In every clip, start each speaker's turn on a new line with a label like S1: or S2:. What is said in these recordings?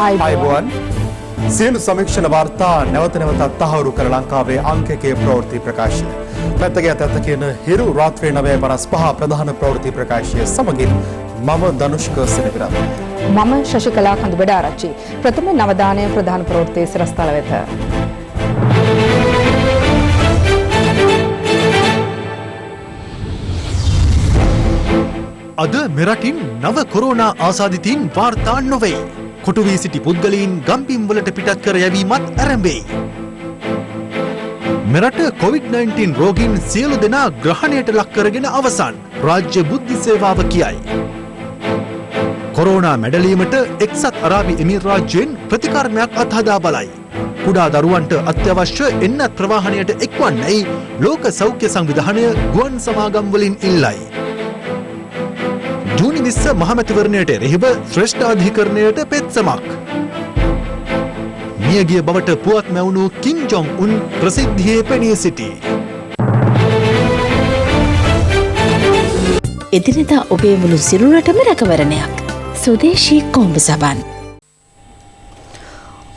S1: ආයුබෝවන් සියලු සමීක්ෂණ වාර්තා නැවත නැවතත් තහවුරු කර ලංකාවේ අංක 1 ප්‍රවෘත්ති ප්‍රකාශය. පැත්තක ඇත කියන හිරු රාත්‍රියේ 9:55 ප්‍රධාන ප්‍රවෘත්ති ප්‍රකාශය සමගින් මම ධනුෂ්ක සෙනවිරත්.
S2: මම ශශිකලා කඳුබඩ ආරච්චි. ප්‍රථම නවදානය ප්‍රධාන ප්‍රවෘත්ති සිරස්තල වෙත.
S3: අද මෙරටින් නව කොරෝනා ආසාදිතයින් වාර්තා නොවේ. කොටු වී සිටි පුද්ගලයන් ගම්පින් වලට පිටත් කර යැවීමත් ආරම්භයි. මෙරට COVID-19 රෝගීන් සියලු දෙනා ග්‍රහණයට ලක් කරගෙන අවසන්. රාජ්‍ය බුද්ධි සේවාව කියයි. කොරෝනා මැඩලීමට එක්සත් අරාබි එමිරාජ්‍යයෙන් ප්‍රතිකර්මයක් අත්හදා බලයි. කුඩා දරුවන්ට අත්‍යවශ්‍ය එන්නත් ප්‍රවාහනයට එක්වන්නයි ලෝක සෞඛ්‍ය සංවිධානය ගුවන් සමාගම් වලින් ඉල්ලයි. ජූනි 20 මහමැතිවරණයට එරෙහිව ශ්‍රේෂ්ඨ අධිකරණයට පෙත්සමක්. මියගිය බවට පුවත් මැවුණු කිම් ජොං උන් ප්‍රසිද්ධියේ පෙනී සිටී.
S4: එදිනෙදා ඔබේ මුළු සිරුරටම රැකවරණයක්. ස්වදේශී කොම්බු සබන්.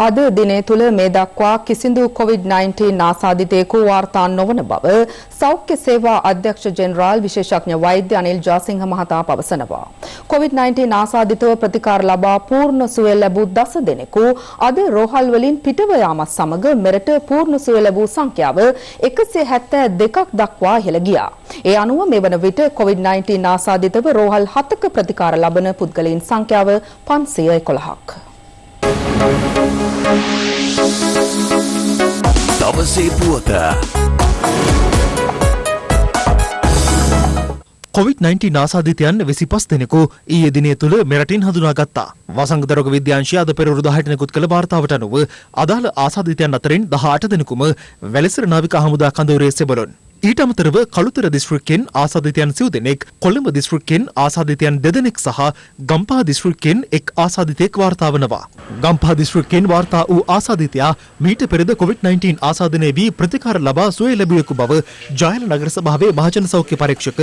S2: අද දිනේ තුල මේ දක්වා කිසිදු COVID-19 ආසාදිතයෙකු වාර්තා නොවන බව සෞඛ්‍ය සේවා අධ්‍යක්ෂ ජෙනරාල් විශේෂඥ වෛද්‍ය අනිල් ජාසිංහ මහතා පවසනවා. COVID-19 ආසාදිතව ප්‍රතිකාර ලබා පූර්ණ සුවය ලැබූ 10 දෙනෙකු අද රෝහල් වලින් පිටව යාමත් සමග මෙරට පූර්ණ සුවය ලැබූ සංඛ්‍යාව 172ක් දක්වා ඉහළ ගියා. ඒ අනුව මේ වන විට COVID-19 ආසාදිතව රෝහල් 7ක ප්‍රතිකාර ලබන පුද්ගලයන් සංඛ්‍යාව 511ක්.
S5: දවසේ පුවත.
S3: COVID-19 ආසාදිතයන් 25 දෙනෙකු ඊයේ දිනේ තුල මෙරටින් හඳුනාගත්තා. වසංගත රෝග විද්‍යාංශය අද පෙරවරු 10ට නිකුත් කළ වාර්තාවට අනුව අදාළ ආසාදිතයන් අතරින් 18 දෙනෙකුම වැලිසර නාවික හමුදා කඳවුරේ සෙබළුන්. ඊට අමතරව කළුතර දිස්ත්‍රික්කෙන් ආසාදිතයන් 9 දෙනෙක්, කොළඹ දිස්ත්‍රික්කෙන් ආසාදිතයන් 2 දෙනෙක් සහ ගම්පහ දිස්ත්‍රික්කෙන් එක් ආසාදිතයෙක් වාර්තා වනවා. ගම්පහ දිස්ත්‍රික්කෙන් වාර්තා වූ ආසාදිතයා මීට පෙරද COVID-19 ආසාදනය වී ප්‍රතිකාර ලබා සුවය ලැබුවෙකු බව ජයල නගර සභාවේ මහජන සෞඛ්‍ය පරීක්ෂක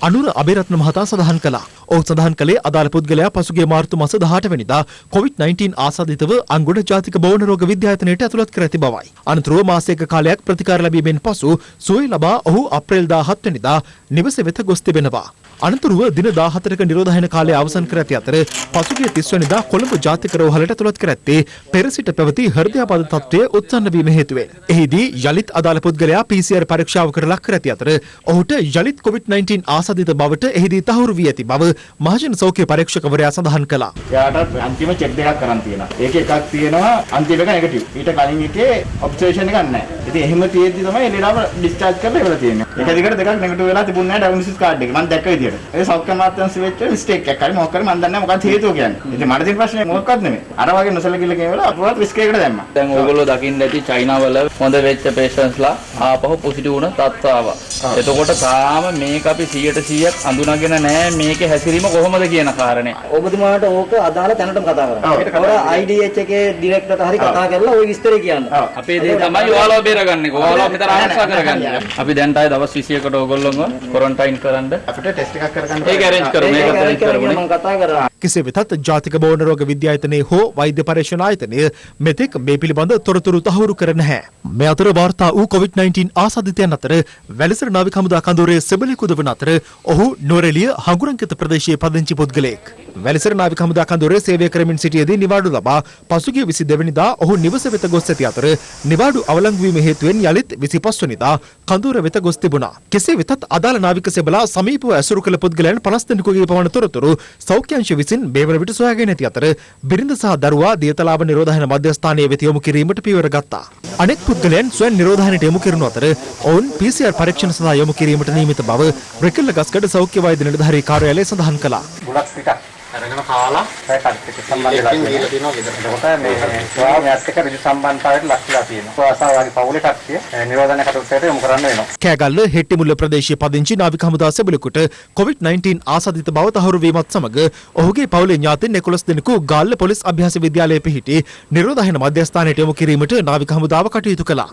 S3: අනුර අබේරත්න මහතා සඳහන් කළා. ඔහු සඳහන් කළේ අදාළ පුද්ගලයා පසුගිය මාර්තු මාස 18 වෙනිදා COVID-19 ආසාදිතව අංගොඩ ජාතික බෝන රෝග විද්‍යායතනයට ඇතුළත් කර ඇති බවයි. අනතුරුව මාසයක කාලයක් ප්‍රතිකාර ලැබීමෙන් පසු සුවය ලබා ඔහු අප්‍රේල් 17 වෙනිදා නිවස වෙත ගොස් තිබෙනවා. අනතුරුව දින 14ක නිරෝධායන කාලය අවසන් කර ඇති අතර පසුගිය 30 වෙනිදා කොළඹ ජාතික රෝහලට ඇතුළත් කර ඇත්තේ පෙර සිට පැවති හෘදයාබාධ තත්ත්වය උත්සන්න වීම හේතුවෙන්. එහිදී යලිත් අදාළ පුද්ගලයා PCR පරීක්ෂාව කර ලක් කර ඇති අතර ඔහුට යලිත් COVID-19 ආසාදිත බවට එහිදී තහවුරු වී ඇති බව මහජන සෞඛ්‍ය පරීක්ෂකවරයා සඳහන් කළා.
S6: එයාට අන්තිම චෙක් දෙකක් කරන් තියෙනවා. ඒකේ එකක් තියෙනවා අන්තිම එක නෙගටිව්. ඊට කලින් එකේ ඔබ්සර්වේෂන් එකක් නැහැ. ඉතින් එහෙම තියෙද්දි තමයි එළියම ඩිස්චාර්ජ් කරලා ඉවර තියෙන්නේ. එක දිගට දෙකක් නෙගටිව් වෙලා තිබුණේ නැහැ ඩයග්නොසිස් කාඩ් එකේ. මම දැක්ක විදියට. ඒ සෞඛ්‍ය අමාත්‍යාංශ වෙච්ච මිස්ටේක් එකක්. හරි මොකක් කරේ මම දන්නේ නැහැ මොකක්ද හේතුව කියන්නේ. ඉතින් මට තියෙන ප්‍රශ්නේ මොකක්වත් නෙමෙයි. අර වගේ නොසලකිල්ල කියවල අපුරත් රිස්ක් එකකට දැම්මා.
S7: දැන් ඕගොල්ලෝ දකින්න ඇති චයිනාවල හොඳ වෙච්ච පේෂන්ට්ස්ලා ආපහු පොසිටිව් වුණ තත්ත්ව ආවා. එතකොට තාම මේක අපි 100% අඳුනගෙන නැහැ මේකේ හැසිරීම කොහොමද කියන කාරණේ.
S8: ඔබතුමාට ඕක අදාළ තැනටම කතා කරන්න. ඒකට IDH එකේ ඩිරෙක්ටර්ට හරි කතා කරලා ওই විස්තරය කියන්න.
S7: අපේ දේ තමයි ඔයාලව බේරගන්නේ. ඔයාලව මෙතන ආරක්ෂා කරගන්නේ. අපි දැන් තායි දවස් 21කට ඕගොල්ලෝව ක්වොරන්ටයින් කරන්න
S6: අපිට ටෙස්ට් එකක් කරගන්න.
S7: ඒක arrange කරමු. ඒක arrange කරමු.
S8: මම කතා කරා.
S3: කෙසේ වෙතත් ජාතික බෝන රෝග විද්‍යායතනයේ හෝ වෛද්‍ය පරීක්ෂණ ආයතනය මෙතෙක් මේ පිළිබඳ තොරතුරු තහවුරු කර නැහැ. මේ අතර වාර්තා වූ COVID-19 ආසාදිතයන් අතර වැලිසර නාවික හමුදා කඳවුරේ සෙබළෙකුද වන අතර ඔහු නුවරඑළිය හඟුරංකිත ප්‍රදේශයේ පදිංචි පුද්ගලයෙක්. වැලිසර නාවික හමුදා කඳවුරේ සේවය කරමින් සිටියේදී නිවාඩු ලබා පසුගිය 22 වෙනිදා ඔහු නිවස වෙත ගොස් ඇති අතර නිවාඩු අවලංගු වීම හේතුවෙන් යලිත් 25 වෙනිදා කඳවුර වෙත ගොස් තිබුණා. කෙසේ වෙතත් අදාළ නාවික සෙබළා සමීපව ඇසුරු කළ පුද්ගලයන් 50 දෙනෙකුගේ පමණ තොරතුරු සෞඛ්‍ය අංශ විසින් මේ වන විට සොයාගෙන ඇති අතර බිරිඳ සහ දරුවා දියතලාව නිරෝධායන මධ්‍යස්ථානයේ වෙත යොමු කිරීමට පියවර ගත්තා. අනෙක් පුද්ගලයන් ස්වයං නිරෝධායනයට යොමු කරන අතර ඔවුන් PCR පරීක්ෂණ සඳහා යොමු කිරීමට නියමිත බව රෙකල්ල ගස්කඩ සෞඛ්‍ය වෛද්‍ය නිලධාරී කාර්යාලය සඳහන් කළා.
S6: ගොඩක් ටිකක් අරගෙන කාලා පැකට් එක සම්බන්ධ වෙලා තියෙනවා. එතකොට මේ ස්වාමියාත් එක්ක ඍජු සම්බන්ධතාවයට ලක්ලා තියෙනවා. ස්වාසා වගේ පවුලේ කට්ටිය නිරෝධන කටයුත්තට යොමු කරන්න වෙනවා.
S3: කෑගල්ල හෙට්ටිමුල්ල ප්‍රදේශයේ පදිංචි නාවික හමුදා සෙබළෙකුට COVID-19 ආසාදිත බව තහවුරු වීමත් සමග ඔහුගේ පවුලේ ඥාතීන් 11 දෙනෙකු ගාල්ල පොලිස් අභ්‍යාස විද්‍යාලයේ පිහිටි නිරෝධායන මධ්‍යස්ථානයට යොමු කිරීමට නාවික හමුදාව කටයුතු කළා.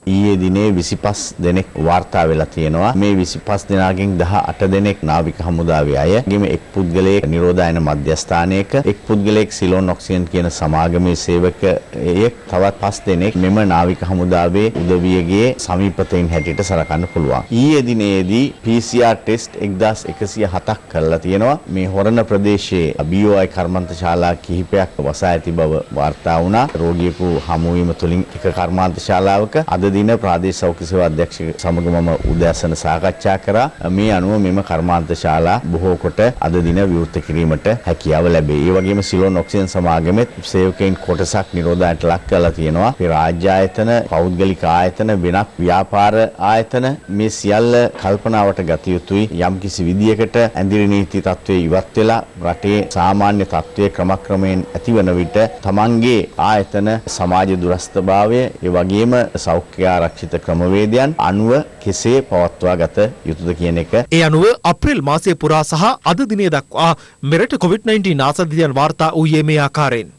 S5: ඊයේ දිනේ 25 දෙනෙක් වාර්තා වෙලා තියෙනවා. මේ 25 දෙනාගෙන් 18 දෙනෙක් නාවික හමුදාවේ අය. ගෙම එක් පුද්ගලයෙක් නිරෝධායන මධ්‍යස්ථානයක, එක් පුද්ගලයෙක් සිලෝන් ඔක්සිජන් කියන සමාගමේ සේවකයෙක්, තවත් 5 දෙනෙක් මෙම නාවික හමුදාවේ උදවියගේ සමීපතයින් හැටියට සලකන්න පුළුවන්. ඊයේ දිනේදී PCR ටෙස්ට් 1107ක් කරලා තියෙනවා. මේ හොරණ ප්‍රදේශයේ BOI කර්මාන්ත ශාලා කිහිපයක් වසා ඇති බව වාර්තා වුණා. රෝගියෙකු හමු වීම තුලින් එක කර්මාන්ත ශාලාවක අද දින ප්‍රාදේශීය සෞඛ්‍ය සේවා අධ්‍යක්ෂක සමග මම උදෑසන සාකච්ඡා කරා. මේ අනුව මෙම කර්මාන්ත ශාලා බොහෝ කොට අද දින විවෘත කිරීමට හැකියාව ලැබේ. ඒ වගේම සිලෝන් ඔක්සිජන් සමාගමෙත් සේවකයන් කොටසක් නිරෝධායනට ලක් කරලා තියෙනවා. ඒ රාජ්‍ය ආයතන, පෞද්ගලික ආයතන, වෙනත් ව්‍යාපාර ආයතන මේ සියල්ල කල්පනාවට ගත යුතුයි. යම්කිසි විදියකට ඇඳිරි නීති තත්ත්වයේ ඉවත් වෙලා රටේ සාමාන්‍ය තත්ත්වයේ ක්‍රමක්‍රමයෙන් ඇතිවන විට තමන්ගේ ආයතන සමාජ දුරස්ථභාවය ඒ වගේම සෞඛ්‍ය ආරක්ෂිත ක්‍රමවේදයන් අනුව කෙසේ පවත්වා ගත යුතුද කියන එක.
S3: ඒ අනුව අප්‍රේල් මාසයේ පුරා සහ අද දිනේ දක්වා මෙරට COVID-19 ආසාදිතයන් වාර්තා වූයේ මේ ආකාරයෙන්.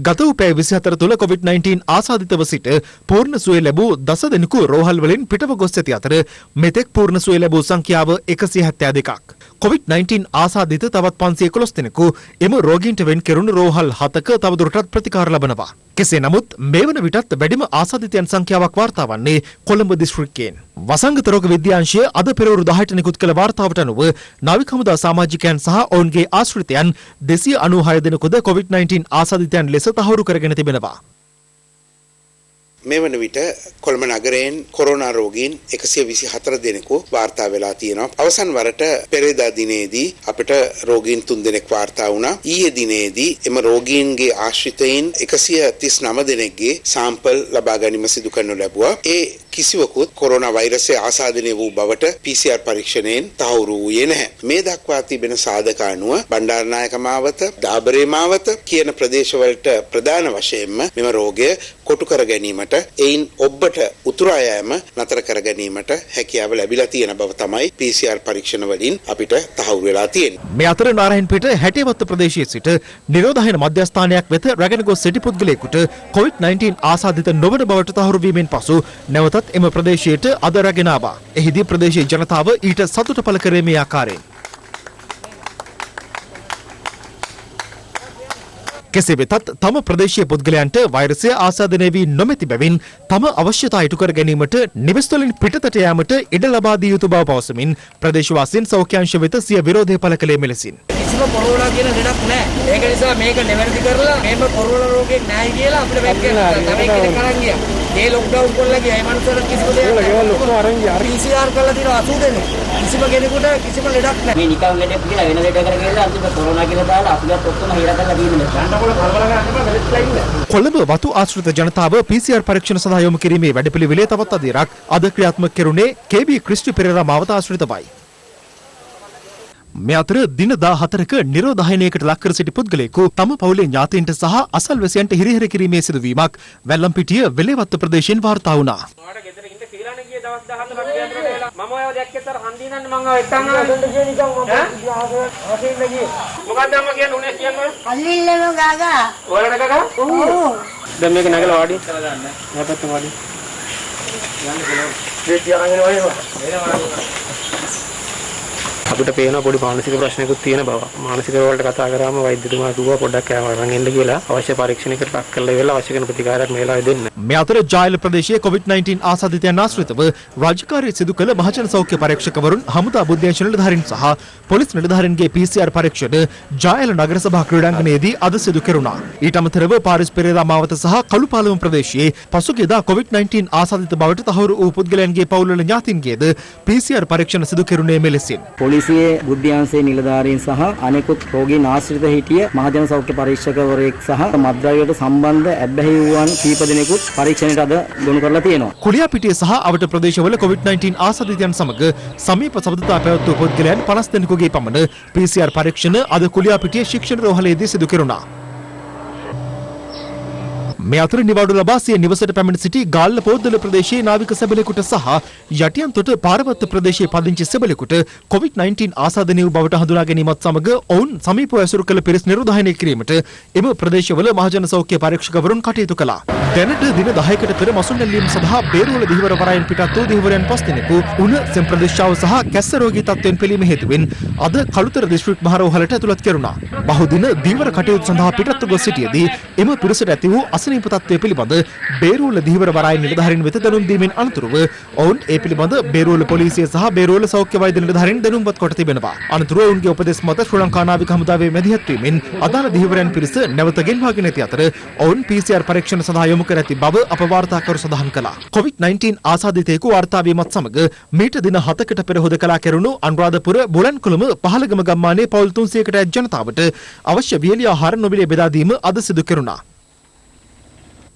S3: ගත වූ පැය 24 තුළ COVID-19 ආසාදිතව සිට පූර්ණ සුවය ලැබූ 10 දෙනෙකු රෝහල් වලින් පිටව ගොස් ඇති අතර මෙතෙක් පූර්ණ සුවය ලැබූ සංඛ්‍යාව 172ක්. COVID-19 ආසාදිත තවත් 511 දෙනෙකු එම රෝගීන්ට වෙන් කෙරුණු රෝහල් 7ක තවදුරටත් ප්‍රතිකාර ලබනවා. කෙසේ නමුත් මේ වන විටත් වැඩිම ආසාදිතයන් සංඛ්‍යාවක් වාර්තා වන්නේ කොළඹ දිස්ත්‍රික්කයෙන්. වසංගත රෝග විද්‍යාංශය අද පෙරවරු 10ට නිකුත් කළ වාර්තාවට අනුව නාවික හමුදා සමාජිකයන් සහ ඔවුන්ගේ ආශ්‍රිතයන් 296 දෙනෙකුද COVID-19 ආසාදිතයන් ලෙස තහවුරු කරගෙන තිබෙනවා.
S9: මේ වන විට කොළඹ නගරයෙන් කොරෝනා රෝගීන් 124 දෙනෙකු වාර්තා වෙලා තියෙනවා. අවසන් වරට පෙරේදා දිනේදී අපිට රෝගීන් 3 දෙනෙක් වාර්තා වුණා. ඊයේ දිනේදී එම රෝගීන්ගේ ආශ්‍රිතයින් 139 දෙනෙක්ගේ සාම්පල් ලබා ගැනීම සිදු කරනු ලැබුවා. ඒ කිසිවකුත් කොරෝනා වෛරසය ආසාදනය වූ බවට PCR පරීක්ෂණයෙන් තහවුරු වූයේ නැහැ. මේ දක්වා තිබෙන සාධක අනුව බණ්ඩාරනායක මාවත, දාබරේ මාවත කියන ප්‍රදේශවලට ප්‍රධාන වශයෙන්ම මෙම රෝගය කොටු කර ගැනීමට එයින් ඔබට උතුරා යෑම නතර කර ගැනීමට හැකියාව ලැබිලා තියෙන බව තමයි PCR පරීක්ෂණ වලින් අපිට තහවුරු වෙලා තියෙන්නේ.
S3: මේ අතර නාරයන්පිට හැටිවත්ත ප්‍රදේශයේ සිට නිරෝධායන මධ්‍යස්ථානයක් වෙත රැගෙන ගොස් සිටි පුද්ගලයෙකුට COVID-19 ආසාදිත නොවන බවට තහවුරු වීමෙන් පසු නැවතත් එම ප්‍රදේශයට අද රැගෙන ආවා. එහිදී ප්‍රදේශයේ ජනතාව ඊට සතුට පළ කරේ මේ ආකාරයෙන්. කෙසේ වෙතත් තම ප්‍රදේශීය පුද්ගලයන්ට වෛරසය ආසාදනය වී නොමැති බැවින් තම අවශ්‍යතා ඉටු කර ගැනීමට නිවෙස්වලින් පිටතට යාමට ඉඩ ලබා දිය යුතු බව පවසමින් ප්‍රදේශවාසීන් සෞඛ්‍යාංශ වෙත සිය විරෝධය පළ කළේ මෙලෙසින්.
S10: කිසිම කොරෝනා කියන ලෙඩක් නැහැ. ඒක නිසා මේක නිවැරදි කරලා මේක කොරෝනා රෝගයක් නැහැ කියලා අපිට වෙන් කරලා තමයි කෙනෙක් අරන් ගියා. මේ ලොක්ඩවුන් කරලා ගියා. ඒ මනුස්සයන්ට කිසිම දෙයක් PCR කරලා දිනවා 80 දෙනෙක්. කිසිම කෙනෙකුට කිසිම ලෙඩක් නැහැ.
S8: මේ නිකන් ලෙඩක් කියලා වෙන ලෙඩ කරගෙන අන්තිම කොරෝනා කියලා දාලා අපිට ඔක්කොම හිර කරලා දීන්නේ.
S3: කොළඹ වතු ආශ්‍රිත ජනතාව PCR පරීක්ෂණ සඳහා යොමු කිරීමේ වැඩපිළිවෙලේ තවත් අදියරක් අද ක්‍රියාත්මක කෙරුණේ KB ක්‍රිස්ටි පෙරේරා මාවත ආශ්‍රිතවයි. මේ අතර දින 14ක නිරෝධායනයකට ලක් කර සිටි පුද්ගලයෙකු තම පවුලේ ඥාතීන්ට සහ අසල්වැසියන්ට හිරිහැර කිරීමේ සිදුවීමක් වැල්ලම්පිටිය වෙලේවත්ත ප්‍රදේශයෙන් වාර්තා වුණා.
S10: මම ඔයව දැක්කේතර හන්දිනන්න මම ඔය එක්කන් ආවොත් ගියේ නිකන් මම ආසින්න ගියේ මොකක්ද අම්මා කියන්නේ උනේ කියන්නේ අල්ලිල්ලම ගාගා ඔයාලට ගාගා ඔව් දැන් මේක නැගලා වාඩි කරලා ගන්න නැපත්ත වාඩි යන්න බලන්න දෙයක් තියාගෙන වාඩි අපිට පේන පොඩි මානසික ප්‍රශ්නයක්ත් තියෙන බව. මානසික වලට කතා කරාම වෛද්‍යතුමා කිව්වා පොඩ්ඩක් අරන් එන්න කියලා. අවශ්‍ය පරීක්ෂණයකට ලක් කරලා ඉවරලා අවශ්‍ය කරන ප්‍රතිකාරයක් මේ වෙලාවේ දෙන්න.
S3: මේ අතර ජායල ප්‍රදේශයේ COVID-19 ආසාදිතයන් ආශ්‍රිතව රාජකාරී සිදු කළ මහජන සෞඛ්‍ය පරීක්ෂකවරුන් හමුදා බුද්ධ්‍යංශ නිලධාරීන් සහ පොලිස් නිලධාරීන්ගේ PCR පරීක්ෂණ ජායල නගර සභා ක්‍රීඩාංගණයේදී අද සිදු කෙරුණා. ඊට අමතරව පාරිස් පෙරේරා මාවත සහ කළුපාලම ප්‍රදේශයේ පසුගියදා COVID-19 ආසාදිත බවට තහවුරු වූ පුද්ගලයන්ගේ පවුල්වල ඥාතීන්ගේද PCR පරීක්ෂණ සිදු කෙරුණේ මෙලෙසින්.
S8: පොලිසියේ බුද්ධ්‍යංශයේ නිලධාරීන් සහ අනෙකුත් රෝගීන් ආශ්‍රිත හිටිය මහජන සෞඛ්‍ය පරීක්ෂකවරයෙක් සහ මත්ද්‍රව්‍යයට සම්බන්ධ ඇබ්බැහි වූවන් කීප දෙනෙකුත් පරීක්ෂණයට අද ගොනු කරලා තියෙනවා.
S3: කුලියාපිටිය සහ අවට ප්‍රදේශවල COVID-19 ආසාදිතයන් සමග සමීප සබඳතා පැවැත්වූ පුද්ගලයන් 50 දෙනෙකුගේ පමණ PCR පරීක්ෂණ අද කුලියාපිටිය ශික්ෂණ රෝහලේදී සිදු කෙරුණා. මේ අතර නිවාඩු ලබා සිය නිවසට පැමිණ සිටි ගාල්ල පොද්දල ප්‍රදේශයේ නාවික සෙබළෙකුට සහ යටියන්තොට පාරවත්ත ප්‍රදේශයේ පදිංචි සෙබළෙකුට COVID-19 ආසාදනය වූ බවට හඳුනා ගැනීමත් සමග ඔවුන් සමීපව ඇසුරු කළ පිරිස් නිරෝධායනය කිරීමට එම ප්‍රදේශවල මහජන සෞඛ්‍ය පරීක්ෂකවරුන් කටයුතු කළා. දැනට දින 10කට පෙර මසුන් නැල්ලීම සඳහා බේරුවල දිහිවර වරායෙන් පිටත් වූ දිහිවරයන් 5 දෙනෙකු උණ සෙම්ප්‍රදේශාව සහ කැස්ස රෝගී තත්ත්වයෙන් පිළීම හේතුවෙන් අද කළුතර දිස්ත්‍රික් මහරෝහලට ඇතුළත් කෙරුණා. බහුදින දීවර කටයුතු සඳහා පිටත්ව ගොස් සිටියේදී එම පිරිසට ඇති වූ අසනීප තත්ත්වය පිළිබඳ බේරුවල දිහිවර වරායෙන් නිලධාරීන් වෙත දැනුම් දීමෙන් අනතුරුව ඔවුන් ඒ පිළිබඳ බේරුවල පොලිසිය සහ බේරුවල සෞඛ්‍ය වෛද්‍ය නිලධාරීන් දැනුම්පත් කොට තිබෙනවා. අනතුරුව ඔවුන්ගේ උපදෙස් මත ශ්‍රී ලංකා නාවික හමුදාවේ මැදිහත් වීමෙන් අදාළ දිහිවරයන් පිරිස නැවත ගෙන්වාගෙන ඇති අතර ඔවුන් PCR පරීක්ෂණ සඳහා යොමු කර ඇති බව අප වාර්තාකරු සඳහන් කළා. COVID-19 ආසාදිතයෙකු වාර්තා වීමත් සමග මීට දින 7කට පෙර හොදකලා කෙරුණු අනුරාධපුර බුලන්කුළුම පහළගම ගම්මානයේ පවුල් 300කට ඇත් ජනතාවට අවශ්‍ය වියලි ආහාර නොමිලේ බෙදා දීම අද සිදු කෙරුණා.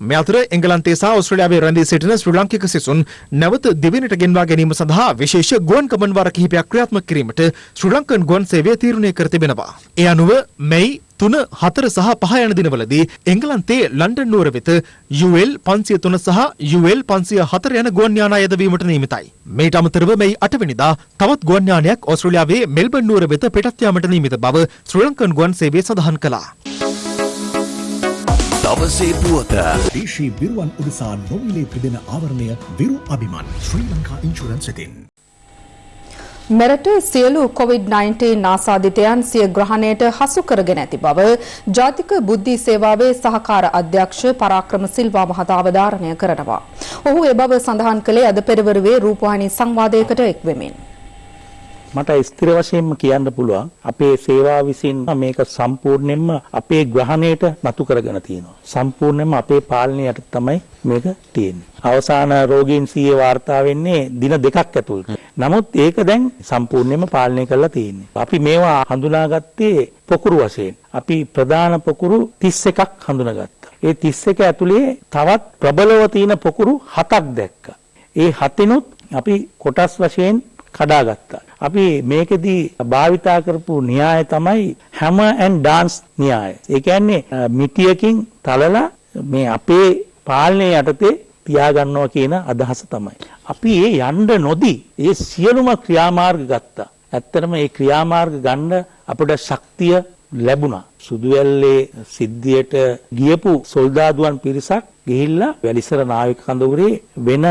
S3: මේ අතර එංගලන්තයේ සහ ඕස්ට්‍රේලියාවේ රැඳී සිටින ශ්‍රී ලාංකික සිසුන් නැවත දිවෙනට ගෙන්වා ගැනීම සඳහා විශේෂ ගුවන් ගමන් වාර කිහිපයක් ක්‍රියාත්මක කිරීමට ශ්‍රී ලංකන් ගුවන් සේවය තීරණය කර තිබෙනවා. ඒ අනුව මැයි 3, 4 සහ 5 යන දිනවලදී එංගලන්තයේ ලන්ඩන් නුවර වෙත UL 503 සහ UL 504 යන ගුවන් යාන යෙදවීමට නියමිතයි. මේට අමතරව මැයි 8 වෙනිදා තවත් ගුවන් යානයක් ඕස්ට්‍රේලියාවේ මෙල්බන් නුවර වෙත පිටත් යාමට නියමිත බව ශ්‍රී ලංකන් ගුවන් සේවය සඳහන් කළා.
S11: දවසේ පුවත දේශීය විරුවන් උදෙසා නොමිලේ පිදෙන ආවරණය විරු අභිමාන ශ්‍රී ලංකා ඉන්ෂුරන්ස් වෙතින්.
S2: මෙරට සියලු COVID-19 ආසාදිතයන් සිය ග්‍රහණයට හසු කරගෙන ඇති බව ජාතික බුද්ධි සේවාවේ සහකාර අධ්‍යක්ෂ පරාක්‍රම සිල්වා මහතා අවධාරණය කරනවා. ඔහු ඒ බව සඳහන් කළේ අද පෙරවරුවේ රූපවාහිනී සංවාදයකට එක්වෙමින්.
S12: මට ස්ථිර වශයෙන්ම කියන්න පුළුවන් අපේ සේවාව විසින් මේක සම්පූර්ණයෙන්ම අපේ ග්‍රහණයට නතු කරගෙන තියෙනවා. සම්පූර්ණයෙන්ම අපේ පාලනයට තමයි මේක තියෙන්නේ. අවසාන රෝගීන් 100 වාර්තා වෙන්නේ දින 2ක් ඇතුළත. නමුත් ඒක දැන් සම්පූර්ණයෙන්ම පාලනය කරලා තියෙන්නේ. අපි මේවා හඳුනාගත්තේ පොකුරු වශයෙන්. අපි ප්‍රධාන පොකුරු 31ක් හඳුනාගත්තා. ඒ 31 ඇතුලේ තවත් ප්‍රබලව තියෙන පොකුරු 7ක් දැක්කා. ඒ 7ිනුත් අපි කොටස් වශයෙන් කඩාගත්තා. අපි මේකෙදී භාවිතා කරපු න්‍යාය තමයි හැමර් ඇන්ඩ් ඩාන්ස් න්‍යාය. ඒ කියන්නේ මිටියකින් තලලා මේ අපේ පාලනය යටතේ තියාගන්නවා කියන අදහස තමයි. අපි ඒ යන්න නොදී ඒ සියලුම ක්‍රියාමාර්ග ගත්තා. ඇත්තටම මේ ක්‍රියාමාර්ග ගන්න අපට ශක්තිය ලැබුණා. සුදුවැල්ලේ සිද්ධියට ගියපු සොල්දාදුවන් පිරිසක් ගිහිල්ලා වැලිසර නාවික කඳවුරේ වෙන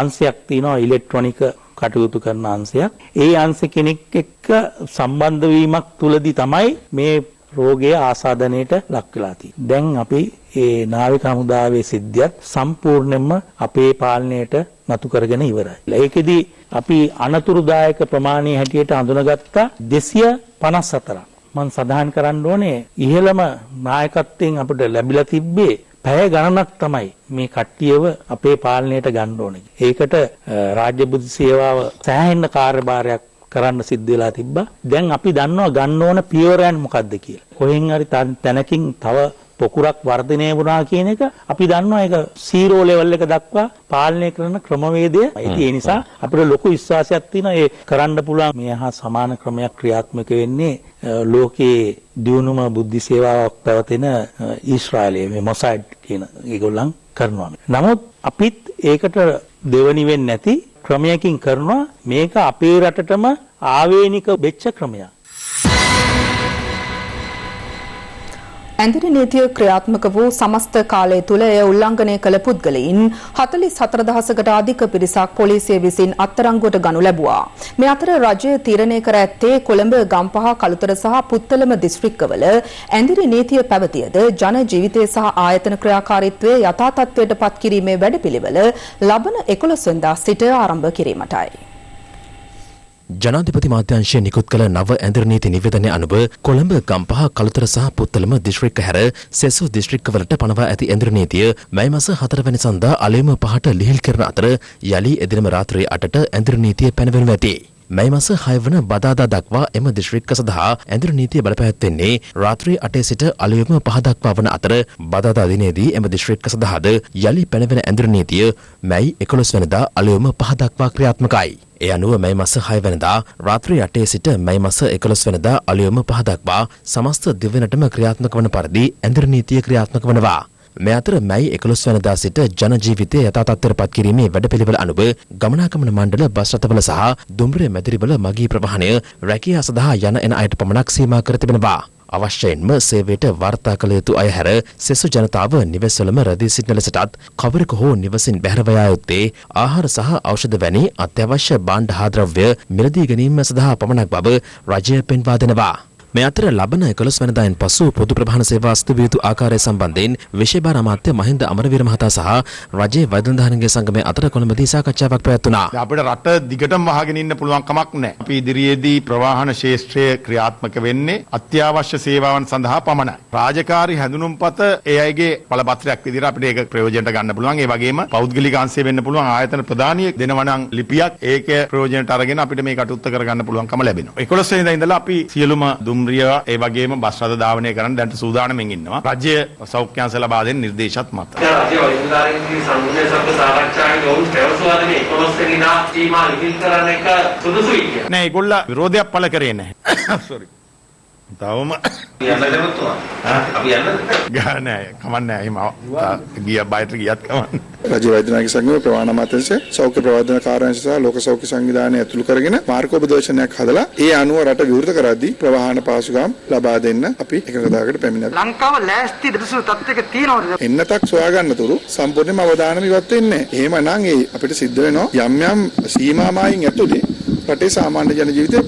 S12: අංශයක් තියෙනවා ඉලෙක්ට්‍රොනික කටයුතු කරන අංශයක්. ඒ අංශ කෙනෙක් එක්ක සම්බන්ධ වීමක් තුලදී තමයි මේ රෝගය ආසාදනයට ලක් වෙලා තියෙන්නේ. දැන් අපි ඒ නාවික හමුදාවේ සිද්ධියත් සම්පූර්ණයෙන්ම අපේ පාලනයට නතු කරගෙන ඉවරයි. ඒකෙදි අපි අනතුරුදායක ප්‍රමාණය හැටියට හඳුනාගත්ත 254ක්. මම සඳහන් කරන්න ඕනේ ඉහළම නායකත්වයෙන් අපිට ලැබිලා තිබ්බේ පැය ගණනක් තමයි මේ කට්ටියව අපේ පාලනයට ගන්න ඕනේ. ඒකට රාජ්‍ය බුද්ධි සේවාව සෑහෙන කාර්යභාරයක් කරන්න සිද්ධ වෙලා තිබ්බා. දැන් අපි දන්නවා ගන්න ඕන පියවරයන් මොකක්ද කියලා. කොහෙන් හරි තැනකින් තව පොකුරක් වර්ධනය වුණා කියන එක අපි දන්නවා. ඒක 0 ලෙවල් එක දක්වා පාලනය කරන ක්‍රමවේදය. ඒ නිසා අපිට ලොකු විශ්වාසයක් තියෙනවා ඒ කරන්න පුළුවන් මේ හා සමාන ක්‍රමයක් ක්‍රියාත්මක වෙන්නේ ලෝකයේ දියුණුම බුද්ධි සේවාවක් පැවතෙන ඊශ්‍රායලයේ මේ මොසාඩ් කියන ඒගොල්ලන් කරනවා. නමුත් අපිත් ඒකට දෙවනි වෙන්නේ නැති ක්‍රමයකින් කරනවා. මේක අපේ රටටම ආවේනික වෙච්ච ක්‍රමයක්.
S2: ඇඳිරි නීතිය ක්‍රියාත්මක වූ සමස්ත කාලය තුළ එය උල්ලංඝනය කළ පුද්ගලයින් 44,000කට අධික පිරිසක් පොලිසිය විසින් අත්අඩංගුවට ගනු ලැබුවා. මේ අතර රජය තීරණය කර ඇත්තේ කොළඹ, ගම්පහ, කළුතර සහ පුත්තලම දිස්ත්‍රික්කවල ඇඳිරි නීතිය පැවතියද ජන ජීවිතය සහ ආයතන ක්‍රියාකාරීත්වය යථා තත්ත්වයට පත් කිරීමේ වැඩපිළිවෙල ලබන 11 වෙනිදා සිට ආරම්භ කිරීමටයි.
S13: ජනාධිපති මාධ්‍යංශය නිකුත් කළ නව ඇඳිරි නීති නිවේදනය අනුව කොළඹ, ගම්පහ, කළුතර සහ පුත්තලම දිස්ත්‍රික්ක හැර සෙසු දිස්ත්‍රික්කවලට පනවා ඇති ඇඳිරි නීතිය මැයි මාස 4 වෙනි සඳහා අලෙම 5ට ලිහිල් කරන අතර යලි එදිනම රාත්‍රී 8ට ඇඳිරි නීතිය පැනවෙනු ඇති. මැයි මාස 6 වන බදාදා දක්වා එම දිස්ත්‍රික්ක සඳහා ඇඳිරි නීතිය බලපැවැත්වෙන්නේ රාත්‍රී 8 සිට අලුයම 5 දක්වා වන අතර බදාදා දිනේදී එම දිස්ත්‍රික්ක සඳහාද යලි පැනවෙන ඇඳිරි නීතිය මැයි 11 වෙනිදා අලුයම 5 දක්වා ක්‍රියාත්මකයි. ඒ අනුව මැයි මාස 6 වෙනිදා රාත්‍රී 8 සිට මැයි මාස 11 වෙනිදා අලුයම 5 දක්වා සමස්ත දිවයිනටම ක්‍රියාත්මක වන පරිදි ඇඳිරි නීතිය ක්‍රියාත්මක වනවා. මේ අතර මැයි 11 වෙනිදා සිට ජන ජීවිතය යථා තත්ත්වයට පත් කිරීමේ වැඩපිළිවෙල අනුව ගමනාගමන මණ්ඩල බස් රථවල සහ දුම්රිය මැදිරිවල මගී ප්‍රවාහනය රැකියා සඳහා යන එන අයට පමණක් සීමා කර තිබෙනවා. අවශ්‍යයෙන්ම සේවයට වාර්තා කළ යුතු අය හැර සෙසු ජනතාව නිවෙස්වලම රැඳී සිටින ලෙසටත් කවරෙක හෝ නිවසින් බැහැර යා යුත්තේ ආහාර සහ ඖෂධ වැනි අත්‍යවශ්‍ය භාණ්ඩ හා ද්‍රව්‍ය මිලදී ගැනීම සඳහා පමණක් බව රජය පෙන්වා දෙනවා. මේ අතර ලබන 11 වෙනිදායින් පසු පොදු ප්‍රවාහන සේවා අස්තු විය යුතු ආකාරය සම්බන්ධයෙන් විශේෂ භාර අමාත්‍ය මහින්ද අමරවීර මහතා සහ රජයේ වෛද්‍යධාරීන්ගේ සංගමය අතර කොළඹදී සාකච්ඡාවක් පැවැත්වුණා.
S14: අපිට රට දිගටම වහගෙන ඉන්න පුළුවන් කමක් නැහැ. අපි ඉදිරියේදී ප්‍රවාහන ශාස්ත්‍රය ක්‍රියාත්මක වෙන්නේ අත්‍යවශ්‍ය සේවාවන් සඳහා පමණයි. රාජකාරී හැඳුනුම්පත ඒ අයගේ බලපත්‍රයක් විදිහට අපිට ඒක ප්‍රයෝජනට ගන්න පුළුවන්. ඒ වගේම පෞද්ගලික අංශය වෙන්න පුළුවන් ආයතන ප්‍රධානියෙක් දෙනවා නම් ලිපියක් ඒක ප්‍රයෝජනට අරගෙන අපිට මේ කටයුත්ත කරගන්න පුළුවන්කම ලැබෙනවා. 11 වෙනිදා ඉඳලා අපි සියලුම ඒ වගේම බස් රථ ධාවනය කරන්න දැන් සූදානම්ෙන් ඉන්නවා. රාජ්‍ය සෞඛ්‍ය අංශ ලබා දෙන නිර්දේශත් මත.
S10: රාජ්‍ය වෛද්‍යධාරීන්ගේ සංගමයේ සබ්බ සාකච්ඡාවේ වුන් ප්‍රවසවාද මේ 11 වෙනිදා සීමා ඉදිරි කරන එක සුදුසුයි කියලා.
S14: නෑ ඒගොල්ල විරෝධයක් පළ කරේ නැහැ. සෝරි. තවම අපි යන්නද? කමන්නේ එහෙම ගියා බයිට ගියත් කමන්නේ.
S15: රාජ්‍ය වෛද්‍යනායක සංගමයේ ප්‍රවාහන අමාත්‍යාංශය සෞඛ්‍ය ප්‍රවර්ධන කාර්යාංශය සහ ලෝක සෞඛ්‍ය සංවිධානය ඇතුළු කරගෙන මාර්ගෝපදේශනයක් හදලා ඒ අනුව රට විවෘත කරද්දී ප්‍රවාහන පහසුකම් ලබා දෙන්න අපි එකකතාවකට පැමිණෙනවා.
S10: ලංකාව ලෑස්ති දසු තත්ත්වයක තියෙනවද?
S15: එන්නතක් සොයා ගන්නතුරු සම්පූර්ණයෙන්ම අවධානම ඉවත් වෙන්නේ නැහැ. එහෙමනම් ඒ අපිට සිද්ධ වෙනවා යම් යම් සීමාමායින් ඇතුලේ රටේ සාමාන්‍ය ජන ජීවිතය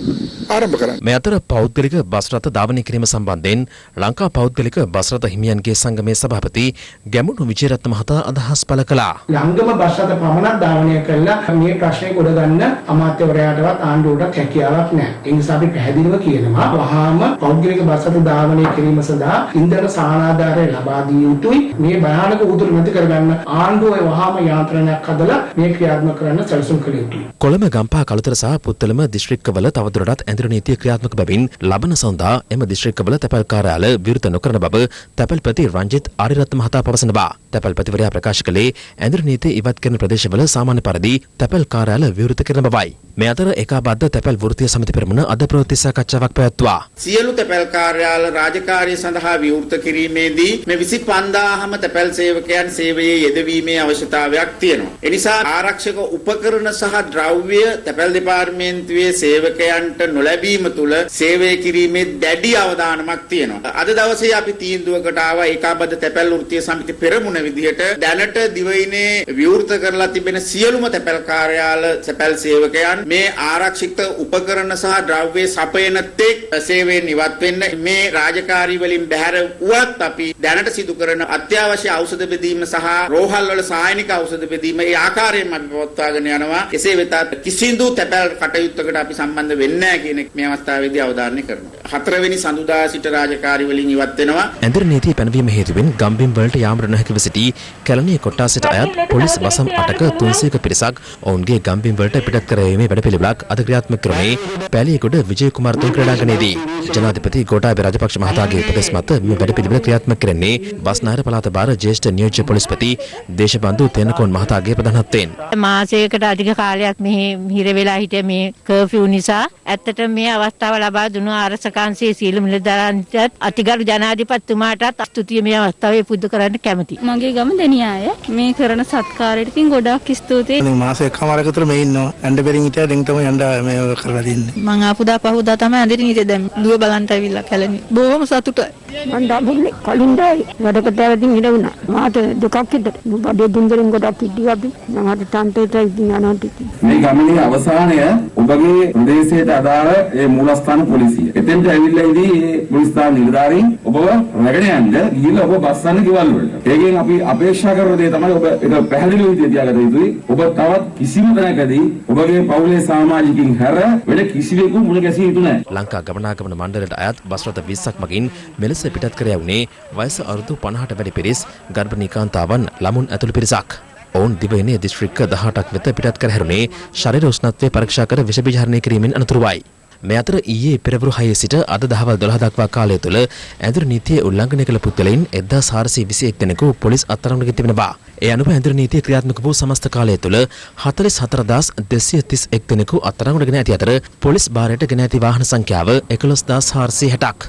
S15: ආරම්භ කරන්න.
S13: මේ අතර පෞද්ගලික බස් රථ ධාවනය කිරීම සම්බන්ධයෙන් ලංකා පෞද්ගලික බස් රථ හිමියන්ගේ සංගමේ සභාපති ගැමුණු විජේරත්න මහතා අදහස් පළ කළා.
S16: ලංගම බස් රථ පමණක් ධාවනය කළා මේ ප්‍රශ්නේ ගොඩ ගන්න අමාත්‍යවරයාටවත් ආණ්ඩුවටත් හැකියාවක් නැහැ. ඒ නිසා අපි පැහැදිලිව කියනවා වහාම පෞද්ගලික බස් රථ ධාවනය කිරීම සඳහා ඉන්ධන සහනාධාරය ලබා දිය යුතුයි. මේ භයානක උතුරු නැති කරගන්න ආණ්ඩුව වහාම යාන්ත්‍රණයක් හදලා මේ ක්‍රියාත්මක කරන්න සැලසුම් කළ යුතුයි.
S13: කොළඹ ගම්පහ කළුතර සහ පුත්තලම දිස්ත්‍රික්කවල තවදුරටත් ඇඳුරු නීතිය ක්‍රියාත්මක බැවින් ලබන සඳහා එම දිස්ත්‍රික්කවල තැපැල් කාර්යාල විවෘත නොකරන බව තැපැල්පති රංජිත් ආරියරත්න මහතා පවසනවා. තැපැල්පතිවරයා ප්‍රකාශ කළේ ඇඳුරු නීතිය ඉවත් කරන ප්‍රදේශවල සාමාන්‍ය පරිදි තැපැල් කාර්යාල විවෘත කරන බවයි. මේ අතර ඒකාබද්ධ තැපැල් වෘත්තීය සමිති පෙරමුණ අද ප්‍රවෘත්ති සාකච්ඡාවක් පැවැත්වුවා.
S17: සියලු තැපැල් කාර්යාල රාජකාරිය සඳහා විවෘත කිරීමේදී මේ 25000ම තැපැල් සේවකයන් සේවයේ යෙදවීමේ අවශ්‍යතාවයක් තියෙනවා. ඒ නිසා ආරක්ෂක උපකරණ සහ ද්‍රව්‍ය තැපැල් දෙපාර්තමේන්තුවේ සේවකයන්ට නොලැබීම තුළ සේවය කිරීමේ දැඩි අවධානමක් තියෙනවා. අද දවසේ අපි තීන්දුවකට ආවා ඒකාබද්ධ තැපැල් වෘත්තීය සමිති පෙරමුණ විදිහට දැනට දිවයිනේ විවෘත කරලා තිබෙන සියලුම තැපැල් කාර්යාල තැපැල් සේවකයන් මේ ආරක්ෂිත උපකරණ සහ ද්‍රව්‍ය සපයන තෙක් සේවයෙන් ඉවත් වෙන්න මේ රාජකාරී වලින් බැහැර වුවත් අපි දැනට සිදු කරන අත්‍යවශ්‍ය ඖෂධ බෙදීම සහ රෝහල් වල සායනික ඖෂධ බෙදීම ඒ ආකාරයෙන්ම අපි පවත්වාගෙන යනවා. කෙසේ වෙතත් කිසිදු තැපැල් කටයුත්තකට අපි සම්බන්ධ වෙන්නේ නැහැ කියන මේ අවස්ථාවේදී අවධාරණය කරනවා. 4 වෙනි සඳුදා සිට රාජකාරී වලින් ඉවත් වෙනවා.
S13: ඇඳුරු නීතිය පැනවීම හේතුවෙන් ගම්බිම් වලට යාම නොහැකිව සිටි කැලණිය කොට්ටාසයට අයත් පොලිස් වසම් 8ක 300ක පිරිසක් ඔවුන්ගේ ගම්බිම් වලට පිටත් කර යාමේ වැඩපිළිවෙලක් අද ක්‍රියාත්මක කරන්නේ පැලියගොඩ විජය කුමාර තුන් ක්‍රීඩාංගණයේදී. ජනාධිපති ගෝඨාභය රාජපක්ෂ මහතාගේ උපදෙස් මත මේ වැඩපිළිවෙල ක්‍රියාත්මක කරන්නේ බස්නාහිර පළාත භාර ජ්‍යෙෂ්ඨ නියෝජ්‍ය පොලිස්පති දේශබන්දු තෙන්නකෝන් මහතාගේ ප්‍රධානත්වයෙන්
S18: මාසයකට අධික කාලයක් මෙහි හිර වෙලා හිටිය මේ කර්ෆියු නිසා ඇත්තට මේ අවස්ථාව ලබා දුණු ආරක්ෂකංශයේ සීල මිලදාරන්ටත් අතිගරු ජනාධිපතිතුමාටත් ස්තුතිය මේ අවස්ථාවේ පුදු කරන්න කැමතියි.
S19: මගේ ගම දෙනියාය මේ කරන සත්කාරයට ඉතින් ගොඩාක් ස්තුතියි.
S20: දැන් මාසයක් කමාරක තුර මේ ඉන්නවා. ඇඬ බෙරින් හිටියා දැන් තමයි ඇඬ මේ කරලා දෙන්නේ.
S19: මං ආපුදා පහුදා තමයි ඇඳිරි නීතිය දැන් දුව බලන්ට ඇවිල්ලා කැලණි. බොහොම සතුටුයි.
S21: මං ඩබුල්ලේ කලින්දයි වැඩකට ඇවිදින් ඉඳ වුණා. මාට දෙකක් විතර බඩේ දුන්දරින් ගොඩක් ඉද්දි අපි මම තන්තේට ඉතින් යනවා ටික.
S22: මේ ගමනේ අවසානය ඔබගේ ප්‍රදේශයට අදාළ ඒ මූලස්ථාන පොලිසිය. එතෙන්ට ඇවිල්ලා ඉදී මේ පොලිස් ස්ථාන නිලධාරීන් ඔබව රැගෙන යන්න ගිහිල්ලා ඔබ බස්සන්න ගෙවල් වලට. ඒකෙන් අපි අපේක්ෂා කරන දේ තමයි ඔබ ඒක පැහැදිලිව විදිහට තියාගත යුතුයි. ඔබ තවත් කිසිම තැනකදී ඔබගේ පවුලේ සමාජිකින් හැර වෙන කිසිවෙකු මුණ ගැසිය යුතු නැහැ.
S13: ලංකා ගමනාගමන මණ්ඩලයට අයත් බස් රථ 20ක් මගින් මෙලෙස පිටත් කර යවුනේ වයස අවුරුදු 50ට වැඩි පිරිස් ගර්භණී කාන්තාවන් ළමුන් ඇතුළු පිරිසක්. ඔවුන් දිවයිනේ දිස්ත්‍රික්ක 18ක් වෙත පිටත් කර හැරුණේ ශරීර උෂ්ණත්වය පරීක්ෂා කර විෂ බීජ හරණය කිරීමෙන් අනතුරුවයි. මේ අතර ඊයේ පෙරවරු 6 සිට අද දහවල් 12 දක්වා කාලය තුළ ඇඳුරු නීතිය උල්ලංඝනය කළ පුද්ගලයන් 1421 දෙනෙකු පොලිස් අත්අඩංගුවට තිබෙනවා. ඒ අනුව ඇඳුරු නීතිය ක්‍රියාත්මක වූ සමස්ත කාලය තුළ 44231 දෙනෙකු අත්අඩංගුවට ගෙන ඇති අතර පොලිස් භාරයට ගෙන ඇති වාහන සංඛ්‍යාව 11460ක්.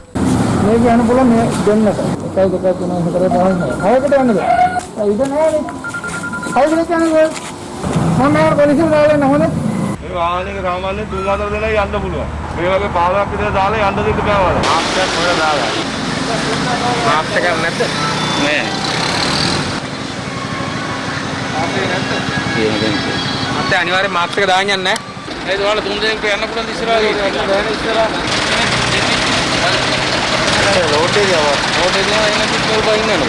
S1: මේ කියන්න පුළුවන් මේ දෙන්නට 1 2 3 4 5 6කට යන්නද? ඉත නෑනේ. 6කට යන්නේ මම පොලිසිය දාලා නැහොනේ.
S4: මේ වාහනේ සාමාන්‍යයෙන් 3-4 දෙනා යන්න පුළුවන්. මේ වගේ පාරක් විතර දාලා යන්න දෙන්න බෑ වල. මාක්ස්යක් හොයලා දාලා. මාක්ස් එකක් නැද්ද? නෑ. අපේ නැද්ද? අතේ අනිවාර්යෙන් මාක්ස් එක දාන්න යන්නේ නැහැ. ඒ දුවල 3 දෙනෙක් යන්න පුළුවන් ඉස්සරහා. ඉස්සරහා. रोड एरिया एना कितना बाइन है ना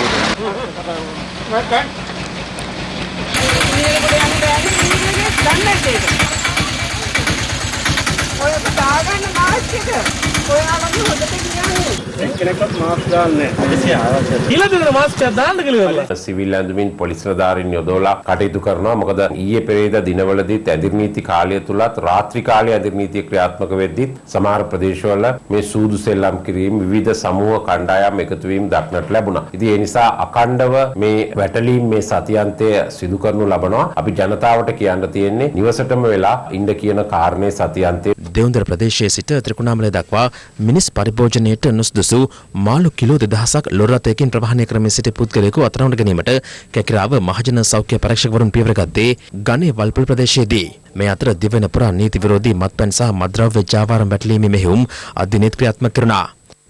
S23: සිවිල් ඇඳුමින් පොලිස් නිලධාරීන් යොදවලා කටයුතු කරනවා. මොකද ඊයේ පෙරේදා දිනවලදීත් ඇඳුරු නීති කාලය තුලත් රාත්‍රී කාලයේ ඇඳුරු නීතිය ක්‍රියාත්මක වෙද්දීත් සමහර ප්‍රදේශවල මේ සූදු සෙල්ලම් කිරීම විවිධ සමූහ කණ්ඩායම් එකතු වීම දක්නට ලැබුණා. ඉතින් ඒ නිසා අඛණ්ඩව මේ වැටලීම් මේ සතියන්තය සිදු කරනු ලබනවා. අපි ජනතාවට කියන්න තියෙන්නේ නිවසටම වෙලා ඉන්න කියන කාරණේ සතියන්තය.
S13: දෙවුන්දර ප්‍රදේශයේ සිට ත්‍රිකුණාමලය දක්වා මිනිස් පරිභෝජනයට නුසුදුසු මාළු කිලෝ 2000ක් ලොරි රථයකින් ප්‍රවාහනය කරමින් සිටි පුද්ගලයෙකු අත්අඩංගුවට ගැනීමට කැකිරාව මහජන සෞඛ්‍ය පරීක්ෂකවරුන් පියවර ගත්තේ ගණේ වල්පොල ප්‍රදේශයේදී. මේ අතර දිවෙන පුරා නීති විරෝධී මත්පැන් සහ මත්ද්‍රව්‍ය ජාවාරම් වැටලීමේ මෙහෙයුම් අධිනේත් ක්‍රියාත්මක කරනවා.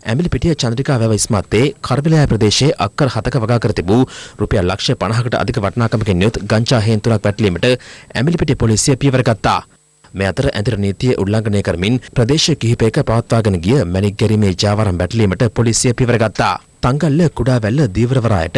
S13: ඇඹිලිපිටිය චන්ද්‍රිකා වැව ඉස්මත්තේ කරවිලෑ ප්‍රදේශයේ අක්කර 7ක වගා කර තිබූ රුපියල් ලක්ෂ 50කට අධික වටිනාකමකින් යුත් ගංජා හේන්තුරක් වැටලීමට ඇඹිලිපිටිය පොලිසිය පියවර ගත්තා. මේ අතර ඇඳුරු නීතිය උල්ලංඝනය කරමින් ප්‍රදේශ කිහිපයක පවත්වාගෙන ගිය මැණික් ගැරීමේ ජාවාරම් වැටලීමට පොලිසිය පියවර ගත්තා. තංගල්ල කුඩාවැල්ල දීවරවරායට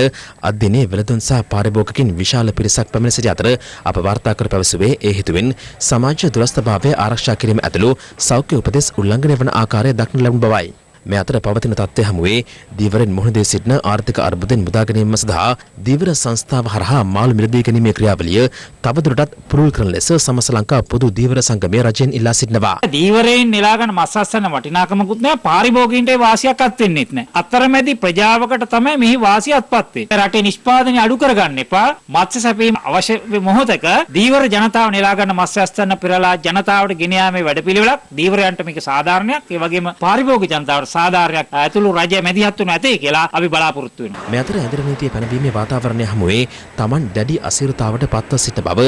S13: අද්දිනේ වෙළඳුන් සහ පාරිභෝගිකින් විශාල පිරිසක් පැමිණ සිටි අතර අප වාර්තා කර පැවසුවේ ඒ හේතුවෙන් සමාජ දුරස්ථභාවය ආරක්ෂා කිරීම ඇතුළු සෞඛ්‍ය උපදෙස් උල්ලංඝනය වන ආකාරය දක්නට ලැබුණු බවයි. මේ අතර පවතින තත්ත්වය හමුවේ දීවරෙන් මුහුණ දී සිටින ආර්ථික අර්බුදෙන් මුදා ගැනීම සඳහා දීවර සංස්ථාව හරහා මාළු මිලදී ගැනීමේ ක්‍රියාවලිය තවදුරටත් පුරුල් කරන ලෙස සමස්ත ලංකා පොදු දීවර සංගමය රජයෙන් ඉල්ලා සිටිනවා.
S24: දීවරයෙන් නෙලා ගන්න මස් අස්සන්න වටිනාකමකුත් නැහැ, පාරිභෝගිකයින්ට වාසියක් අත් වෙන්නෙත් නැහැ. අතරමැදි ප්‍රජාවකට තමයි මෙහි වාසිය අත්පත් වෙන්නේ. රටේ නිෂ්පාදනය අඩු කරගන්න එපා. මත්ස්‍ය සැපීම අවශ්‍ය මොහොතක දීවර ජනතාව නෙලා ගන්න මස් අස්සන්න පෙරලා ජනතාවට ගෙන යාමේ වැඩපිළිවෙලක් දීවරයන්ට මේක සාධාරණයක්. ඒ වගේම පාරිභෝගික ජනතාවට සාධාරණයක් ඇතුළු රජය මැදිහත් වුණ ඇතේ කියලා අපි බලාපොරොත්තු වෙනවා.
S13: මේ අතර ඇඳුරු නීතිය පැනවීමේ වාතාවරණය හමුවේ Taman දැඩි අසීරුතාවට පත්ව සිට බව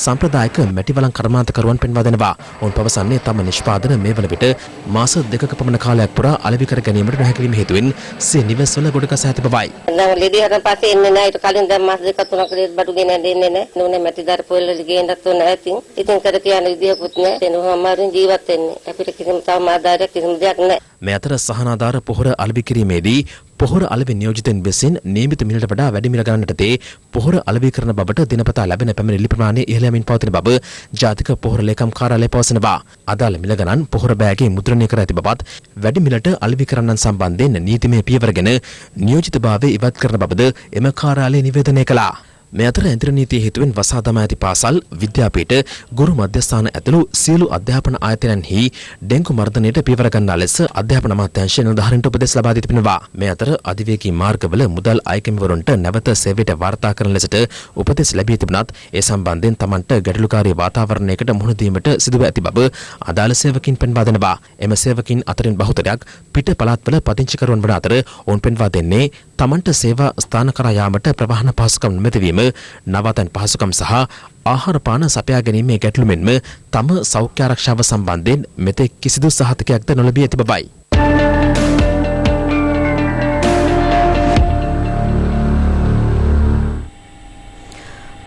S13: සම්ප්‍රදායික මැටිවලන් කර්මාන්තකරුවන් පෙන්වා දෙනවා. ඔවුන් පවසන්නේ තම නිෂ්පාදන මේ වන විට මාස 2ක පමණ කාලයක් පුරා අලෙවි කර ගැනීමට නොහැකි වීම හේතුවෙන් සිය නිවෙස්වල ගොඩකසා ඇති බවයි.
S25: දැන් ලෙඩි හරන් පස්සේ එන්නේ නැහැ. ඊට කලින් දැන් මාස 2-3ක ලෙඩ බඩු ගෙන දෙන්නේ නැහැ. නෝනේ මැටිදාර පොල් වල ගේන්නත් ඕන නැති. ඉතින් කර කියන විදියකුත් නැහැ. එනවා අමාරුවෙන් ජීවත් වෙන්නේ. අපිට කිසිම තවම ආධාරයක් කිසිම දෙයක් නැහැ.
S13: මේ අතර සහනාධාර පොහොර අලෙවි කිරීමේදී පොහොර අලෙවි නියෝජිතයින් විසින් නියමිත මිලට වඩා වැඩි මිල ගන්නට තේ පොහොර අලෙවි කරන බවට දිනපතා ලැබෙන පැමිණිලි ප්‍රමාණය ඉහළ යමින් පවතින බව ජාතික පොහොර ලේකම් කාර්යාලය පවසනවා. අදාළ මිල ගණන් පොහොර බෑගේ මුද්‍රණය කර ඇති බවත් වැඩි මිලට අලෙවි කරන්නන් සම්බන්ධයෙන් නීතිමය පියවරගෙන නියෝජිතභාවය ඉවත් කරන බවද එම කාර්යාලය නිවේදනය කළා. මේ අතර ඇඳුරු නීතිය හේතුවෙන් වසා දමා ඇති පාසල්, විද්‍යාපීඨ, ගුරු මධ්‍යස්ථාන ඇතුළු සියලු අධ්‍යාපන ආයතනයන්හි ඩෙන්ගු මර්ධනයට පියවර ගන්නා ලෙස අධ්‍යාපන අමාත්‍යාංශය නිලධාරීන්ට උපදෙස් ලබා දී තිබෙනවා. මේ අතර අධිවේගී මාර්ගවල මුදල් අයකැමිවරුන්ට නැවත සේවයට වාර්තා කරන ලෙසට උපදෙස් ලැබී තිබුණත් ඒ සම්බන්ධයෙන් Tamanට ගැටලුකාරී වාතාවරණයකට මුහුණ දීමට සිදුව ඇති බව අදාළ සේවකින් පෙන්වා දෙනවා. එම සේවකින් අතරින් බහුතරයක් පිට පළාත්වල පදිංචිකරුවන් වන අතර ඔවුන් පෙන්වා දෙන්නේ Tamanට සේවා ස්ථාන කරා යාමට ප්‍රවාහන පහසුකම් නොමැතිවීම, නවතන් පහසුකම් සහ ආහාර පාන සපයා ගැනීමේ ගැටලු මෙන්ම තම සෞඛ්‍ය ආරක්ෂාව සම්බන්ධයෙන් මෙතෙක් කිසිදු සහතිකයක්ද නොලැබී ඇති බවයි.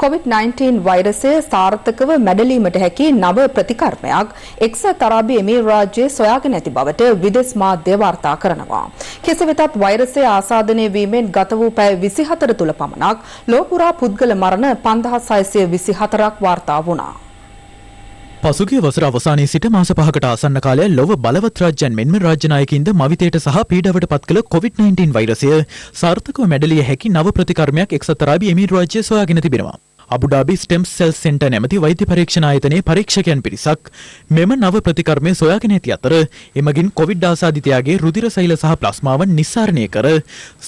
S2: COVID-19 වෛරසය සාර්ථකව මැඩලීමට හැකි නව ප්‍රතිකර්මයක් එක්සත් අරාබි එමිරාජ්‍යයේ සොයාගෙන ඇති බවට විදෙස් මාධ්‍ය වාර්තා කරනවා. කෙසේ වෙතත් වෛරසය ආසාදනය වීමෙන් ගත වූ පැය 24 තුළ පමණක් ලෝපුරා පුද්ගල මරණ 5624ක් වාර්තා වුණා.
S3: පසුගිය වසර අවසානයේ සිට මාස 5කට ආසන්න කාලයක් ලොව බලවත් රාජ්‍යයන් මෙන්ම රාජ්‍ය නායකින්ද මවිතයට සහ පීඩාවට පත් කළ COVID-19 වෛරසය සාර්ථකව මැඩලිය හැකි නව ප්‍රතිකර්මයක් එක්සත් අරාබි එමිරාජ්‍යය සොයාගෙන තිබෙනවා. අබුඩාබි ස්ටෙම් සෙල් සෙන්ටර් නැමැති වෛද්‍ය පරීක්ෂණ ආයතනයේ පරීක්ෂකයන් පිරිසක් මෙම නව ප්‍රතිකර්මය සොයාගෙන ඇති අතර එමගින් කොවිඩ් ආසාදිතයාගේ රුධිර සෛල සහ ප්ලාස්මාවන් නිස්සාරණය කර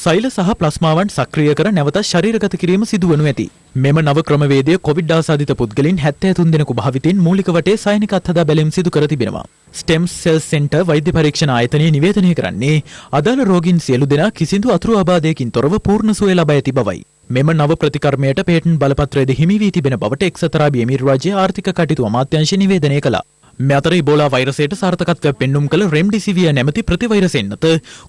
S3: සෛල සහ ප්ලාස්මාවන් සක්‍රිය කර නැවත ශරීරගත කිරීම සිදුවනු ඇති. මෙම නව ක්‍රමවේදය කොවිඩ් ආසාදිත පුද්ගලයන් 73 දෙනෙකු භාවිතයෙන් මූලික වටේ සායනික අත්හදා බැලීම් සිදු කර තිබෙනවා. ස්ටෙම් සෙල් සෙන්ටර් වෛද්‍ය පරීක්ෂණ ආයතනය නිවේදනය කරන්නේ අදාළ රෝගීන් සියලු දෙනා කිසිදු අතුරු ආබාධයකින් තොරව පූර්ණ සුවය ලබා ඇති බවයි. මෙම නව ප්‍රතිකර්මයට පේටන්ට් බලපත්‍රයද හිමි වී තිබෙන බවට එක්සත් අරාබි එමිරාජ්‍යයේ ආර්ථික කටයුතු අමාත්‍යාංශය නිවේදනය කළා. මේ අතර ඉබෝලා වෛරසයට සාර්ථකත්වයක් පෙන්눔 කළ රෙම්ඩිසිවියර් නැමැති ප්‍රතිවෛරසයෙන් නැත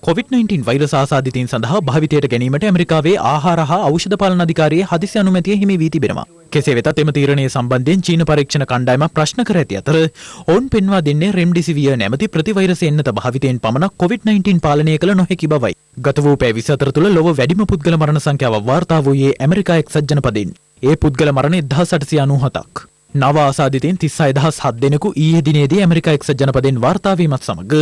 S3: COVID-19 වෛරස ආසාදිතයින් සඳහා භාවිතයට ගැනීමට ඇමරිකාවේ ආහාර හා ඖෂධ පාලන අධිකාරියේ හදිසි අනුමැතිය හිමි වී තිබෙනවා. කෙසේ වෙතත් එම තීරණය සම්බන්ධයෙන් චීන පරීක්ෂණ කණ්ඩායමක් ප්‍රශ්න කර ඇති අතර ඔවුන් පෙන්වා දෙන්නේ රෙම්ඩිසිවියර් නැමැති ප්‍රතිවෛරසයෙන් නැත භාවිතයෙන් පමණක් COVID-19 පාලනය කළ නොහැකි බවයි. ගත වූ පැය 24 තුළ ලොව වැඩිම පුද්ගල මරණ සංඛ්‍යාව වාර්තා වූයේ ඇමරිකා එක්සත් ජනපදයෙන්. ඒ පුද්ගල මරණ 1897ක්. නව ආසාදිතයින් 36007 දෙනෙකු ඊයේ දිනේදී ඇමරිකා එක්සත් ජනපදයෙන් වාර්තා වීමත් සමග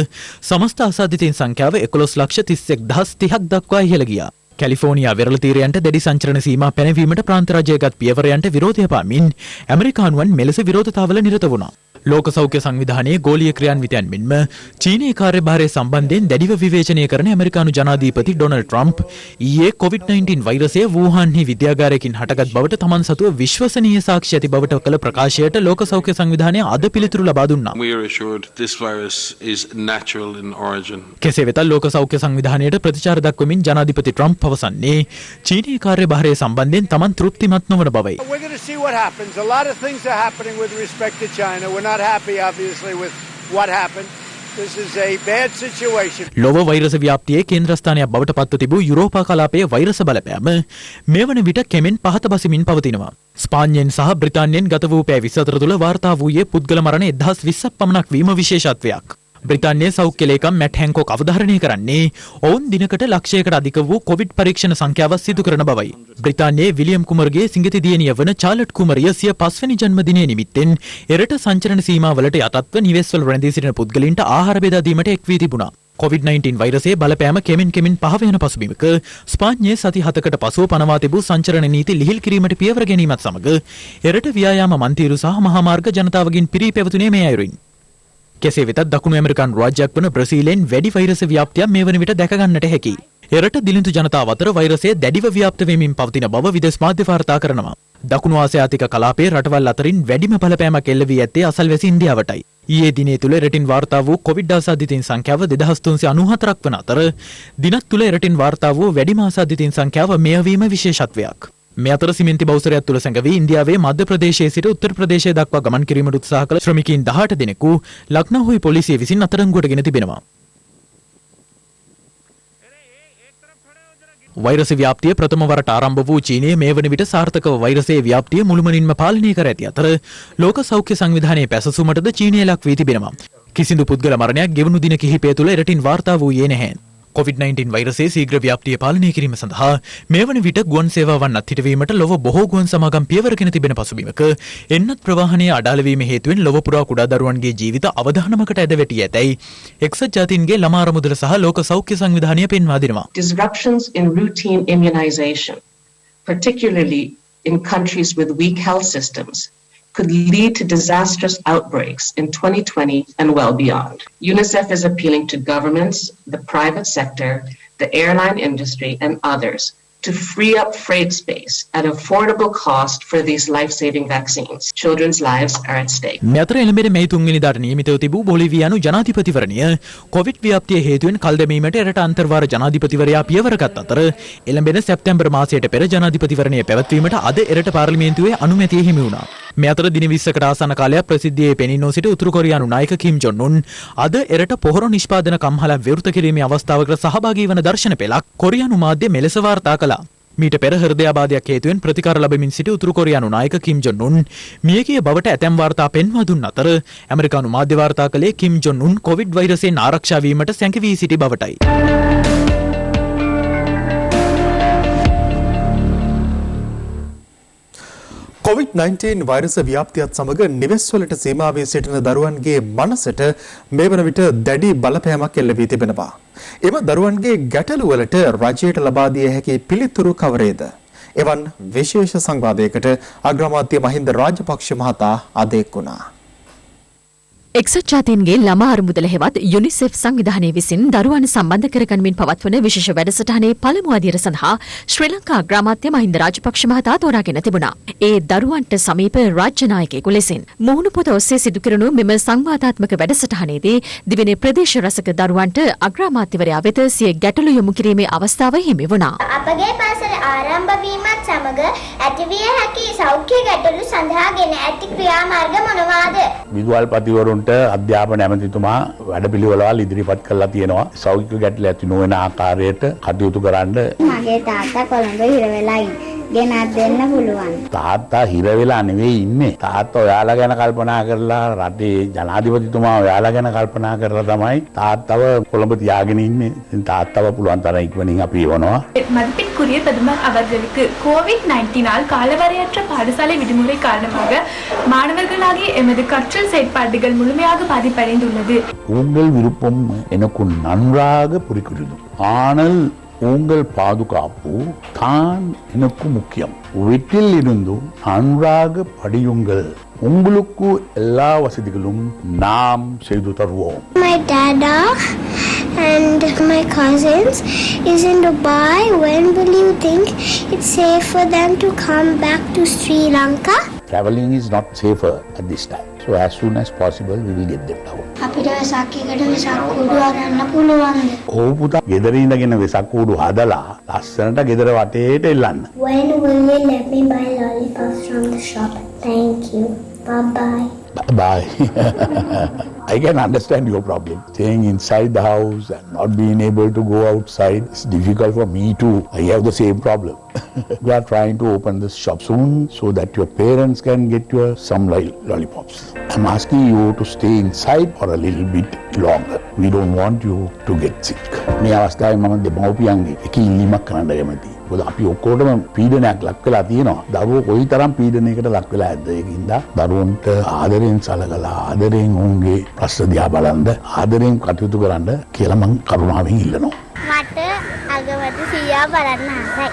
S3: සමස්ත ආසාදිතයින් සංඛ්‍යාව 11,31,030ක් දක්වා ඉහළ ගියා. කැලිෆෝනියා වෙරළ තීරයන්ට දැඩි සංචරණ සීමා පැනවීමට ප්‍රාන්ත රජයගත් පියවරයන්ට විරෝධය පාමින් ඇමරිකානුවන් මෙලෙස විරෝධතාවල නිරත වුණා. ලෝක සෞඛ්‍ය සංවිධානයේ ගෝලීය ක්‍රියාන්විතයන් මෙන්ම චීනයේ කාර්යභාරය සම්බන්ධයෙන් දැඩිව විවේචනය කරන ඇමරිකානු ජනාධිපති ඩොනල්ඩ් ට්‍රම්ප් ඊයේ COVID-19 වෛරසය වූහාන්හි විද්‍යාගාරයකින් හටගත් බවට තමන් සතුව විශ්වසනීය සාක්ෂි ඇති බවට කළ ප්‍රකාශයට ලෝක සෞඛ්‍ය සංවිධානය අද පිළිතුරු ලබා දුන්නා. කෙසේ වෙතත් ලෝක සෞඛ්‍ය සංවිධානයට ප්‍රතිචාර දක්වමින් ජනාධිපති ට්‍රම්ප් පවසන්නේ චීනයේ කාර්යභාරය සම්බන්ධයෙන් තමන් තෘප්තිමත් නොවන බවයි.
S5: happy obviously with what happened. This is a bad situation.
S3: ලොව වෛරස ව්‍යාප්තියේ කේන්ද්‍රස්ථානයක් බවට පත්ව තිබූ යුරෝපා කලාපයේ වෛරස බලපෑම මේ වන විට කෙමෙන් පහත බසිමින් පවතිනවා. ස්පාඤ්ඤයෙන් සහ බ්‍රිතාන්‍යයෙන් ගත වූ පැය 24 තුළ වාර්තා වූයේ පුද්ගල මරණ 1020ක් පමණක් වීම විශේෂත්වයක්. බ්‍රිතාන්‍යයේ සෞඛ්‍ය ලේකම් මැට් හැන්කොක් අවධාරණය කරන්නේ ඔවුන් දිනකට ලක්ෂයකට අධික වූ කොවිඩ් පරීක්ෂණ සංඛ්‍යාව සිදු කරන බවයි. බ්‍රිතාන්‍යයේ විලියම් කුමර්ගේ සිඟිති දියණිය වන චාර්ලට් කුමරිය සිය 5 වෙනි ජන්මදිනය නිමිත්තෙන් එරට සංචරණ සීමාවලට යටත්ව නිවෙස්වල රැඳී සිටින පුද්ගලයන්ට ආහාර බෙදා දීමට එක් වී තිබුණා. COVID-19 වෛරසයේ බලපෑම කෙමෙන් පහ වෙන පසුබිමක ස්පාඤ්ඤයේ සති 7කට පසුව පනවා තිබූ සංචරණ නීති ලිහිල් කිරීමට පියවර ගැනීමත් සමග එරට ව්‍යායාම මන්තිරු සහ මහා මාර්ග ජනතාවගෙන් පිරී පැවතුනේ මේ අයුරින්. කෙසේ වෙතත් දකුණු ඇමරිකානු රාජ්‍යයක් වන බ්‍රසීලෙන් වැඩි වෛරස ව්‍යාප්තියක් මේ වන විට දැක ගන්නට හැකියි. එරට දිලිඳු ජනතාව අතර වෛරසය දැඩිව ව්‍යාප්ත වෙමින් පවතින බව විදේශ මාධ්‍ය වාර්තා කරනවා. දකුණු ආසියාතික කලාපයේ රටවල් අතරින් වැඩිම බලපෑමක් එල්ල වී ඇත්තේ අසල්වැසි ඉන්දියාවටයි. ඊයේ දිනේ තුල එරටින් වාර්තා වූ කොවිඩ් ආසාදිතයින් සංඛ්‍යාව 2394ක් වන අතර දිනක් තුල එරටින් වාර්තා වූ වැඩිම ආසාදිතයින් සංඛ්‍යාව මෙය වීම විශේෂත්වයක්. මේ අතර සිමෙන්ති බෞසරයක් තුල සැඟවී ඉන්දියාවේ මධ්‍ය ප්‍රදේශයේ සිට උත්තර ප්‍රදේශය දක්වා ගමන් කිරීමට උත්සාහ කළ ශ්‍රමිකයින් 18 දෙනෙකු ලක්නෝහි පොලිසිය විසින් අත්අඩංගුවට ගෙන තිබෙනවා. වෛරස ව්‍යාප්තිය ප්‍රථම වරට ආරම්භ වූ චීනයේ මේ වන විට සාර්ථකව වෛරසයේ ව්‍යාප්තිය මුළුමනින්ම පාලනය කර ඇති අතර ලෝක සෞඛ්‍ය සංවිධානයේ පැසසුමටද චීනය ලක් වී තිබෙනවා. කිසිදු පුද්ගල මරණයක් ගෙවුණු දින කිහිපය තුළ එරටින් වාර්තා වූයේ නැහැ. COVID-19 වෛරසයේ ශීඝ්‍ර ව්‍යාප්තිය පාලනය කිරීම සඳහා මේ වන විට ගුවන් සේවාවන් අත්හිටවීමට ලොව බොහෝ ගුවන් සමාගම් පියවරගෙන තිබෙන පසුබිමක එන්නත් ප්‍රවාහනයේ අඩාල වීම හේතුවෙන් ලොව පුරා කුඩා දරුවන්ගේ ජීවිත අවදානමකට ඇද වැටී ඇතැයි එක්සත් ජාතීන්ගේ ළමා අරමුදල සහ ලෝක සෞඛ්‍ය සංවිධානය පෙන්වා දෙනවා.
S6: Disruptions in routine immunization, particularly in countries with weak health systems, could lead to disastrous outbreaks in 2020 and well beyond. UNICEF is appealing to governments, the private sector, the airline industry, and others to free up freight space at affordable cost for these life-saving vaccines. Children's lives are at stake.
S3: මෙතර එළඹෙන මේ 3 වෙනිදාට නියමිතව තිබූ බොලිවියානු ජනාධිපතිවරණය Covid ව්‍යාප්තිය හේතුවෙන් කල් දැමීමට එරට අන්තර්වාර ජනාධිපතිවරයා පියවරගත් අතර එළඹෙන සැප්තැම්බර් මාසයට පෙර ජනාධිපතිවරණය පැවැත්වීමට අද එරට පාර්ලිමේන්තුවේ අනුමැතිය හිමි වුණා. මේ අතර දින 20කට ආසන්න කාලයක් ප්‍රසිද්ධියේ පෙනී නොසිට උතුරු කොරියානු නායක කිම් ජොන් උන් අද එරට පොහොර නිෂ්පාදන කම්හලක් විවෘත කිරීමේ අවස්ථාවකට සහභාගී වන දර්ශන පෙළක් කොරියානු මාධ්‍ය මෙලෙස වාර්තා කළා. මීට පෙර හෘදයාබාධයක් හේතුවෙන් ප්‍රතිකාර ලැබමින් සිටි උතුරු කොරියානු නායක කිම් ජොන් උන් මියගිය බවට ඇතැම් වාර්තා පෙන්වා දුන් අතර ඇමරිකානු මාධ්‍ය වාර්තා කළේ කිම් ජොන් උන් කොවිඩ් වෛරසයෙන් ආරක්ෂා වීමට සැඟවී සිටි බවටයි.
S7: COVID-19 වෛරස ව්‍යාප්තියත් සමග නිවෙස්වලට සීමා වී සිටින දරුවන්ගේ මනසට මේ වන විට දැඩි බලපෑමක් එල්ල වී තිබෙනවා. එම දරුවන්ගේ ගැටලුවලට රජයට ලබා දිය හැකි පිළිතුරු කවරේද? එවන් විශේෂ සංවාදයකට අග්‍රාමාත්‍ය මහින්ද රාජපක්ෂ මහතා අද එක් වුණා.
S8: එක්සත් ජාතීන්ගේ ළමා අරමුදල හෙවත් යුනිසෙෆ් සංවිධානය විසින් දරුවන් සම්බන්ධ කරගනිමින් පවත්වන විශේෂ වැඩසටහනේ පළමු අදියර සඳහා ශ්‍රී ලංකා අග්‍රාමාත්‍ය මහින්ද රාජපක්ෂ මහතා තෝරාගෙන තිබුණා. ඒ දරුවන්ට සමීප රාජ්‍ය නායකයෙකු ලෙසින් මුහුණු පොත ඔස්සේ සිදු කෙරුණු මෙම සංවාදාත්මක වැඩසටහනේදී දිවයිනේ ප්‍රදේශ රසක දරුවන්ට අග්‍රාමාත්‍යවරයා වෙත සිය ගැටලු යොමු කිරීමේ අවස්ථාව හිමි වුණා.
S9: අපගේ පාසල ආරම්භ වීමත් සමග ඇතිවිය හැකි සෞඛ්‍ය ගැටලු සඳහා ගෙන ඇති ක්‍රියාමාර්ග මොනවාද?
S11: විදුහල්පතිවරුන්ට අධ්‍යාපන ඇමතිතුමා වැඩපිළිවෙළවල් ඉදිරිපත් කරලා තියෙනවා. සෞඛ්‍ය ගැටලු ඇති නොවන ආකාරයට කටයුතු කරන්න.
S9: මගේ තාත්තා කොළඹ හිර වෙලා ඉන්නේ. ගෙනත් දෙන්න පුළුවන්.
S11: තාත්තා හිර වෙලා නෙවෙයි ඉන්නේ. තාත්තා ඔයාලා ගැන කල්පනා කරලා රටේ ජනාධිපතිතුමා ඔයාලා ගැන කල්පනා කරලා තමයි තාත්තව කොළඹ තියාගෙන ඉන්නේ. තාත්තව පුළුවන් තරම් ඉක්මනින් අපි එවනවා.
S12: மதிப்பிற்குரிய பிரதமர் அவர்களுக்கு கோவிட்-19 காலவரையற்ற பாடசாலை விடுமுறை காரணமாக மாணவர்களாகிய எமது கற்றல் செயற்பாடுகள் முழுமையாக பாதிப்படைந்துள்ளது.
S11: உங்கள் விருப்பம் எனக்கு நன்றாக புரிகிறது. ஆனால் உங்கள் பாதுகாப்பு தான் எனக்கு முக்கியம். வீட்டில் இருந்து நன்றாக படியுங்கள். உங்களுக்கு எல்லா வசதிகளும் நாம் செய்து தருவோம்.
S9: My dad and my cousins is in Dubai. When will you think it's safe for them to come back to Sri Lanka?
S11: Traveling is not safer at this time. So as soon as possible we will get them down.
S9: අපිට වෙසක්කේකට වෙසක් කුඩු අරන්න පුළුවන්ද?
S11: ඕ පුතා ගෙදර ඉඳගෙන වෙසක් කූඩු හදලා ලස්සනට ගෙදර වටේට එල්ලන්න.
S9: When will you let me buy lollipops from the shop? Thank you. Bye-bye.
S11: Bye. I can understand your problem. Staying inside the house and not being able to go outside is difficult for me too. I have the same problem. We are trying to open this shop soon so that your parents can get you some lollipops. I'm asking you to stay inside for a little bit longer. We don't want you to get sick. මේ අවස්ථාවේ මම දෙමව්පියන්ගේ එක ඉල්ලීමක් කරන්න කැමතියි. මොකද අපි ඔක්කොටම පීඩනයක් ලක් වෙලා තියෙනවා. දරුවෝ කොයිතරම් පීඩනයකට ලක් වෙලා ඇද්ද? ඒකින්ද දරුවන්ට ආදරෙන් සලකලා ආදරෙන් උන්ගේ ප්‍රශ්න දිහා බලන්න ආදරෙන් කටයුතු කරන්න කියලා මම කරුණාවෙන් ඉල්ලනවා.
S9: මට අගමැති සීයා බලන්න ආසයි.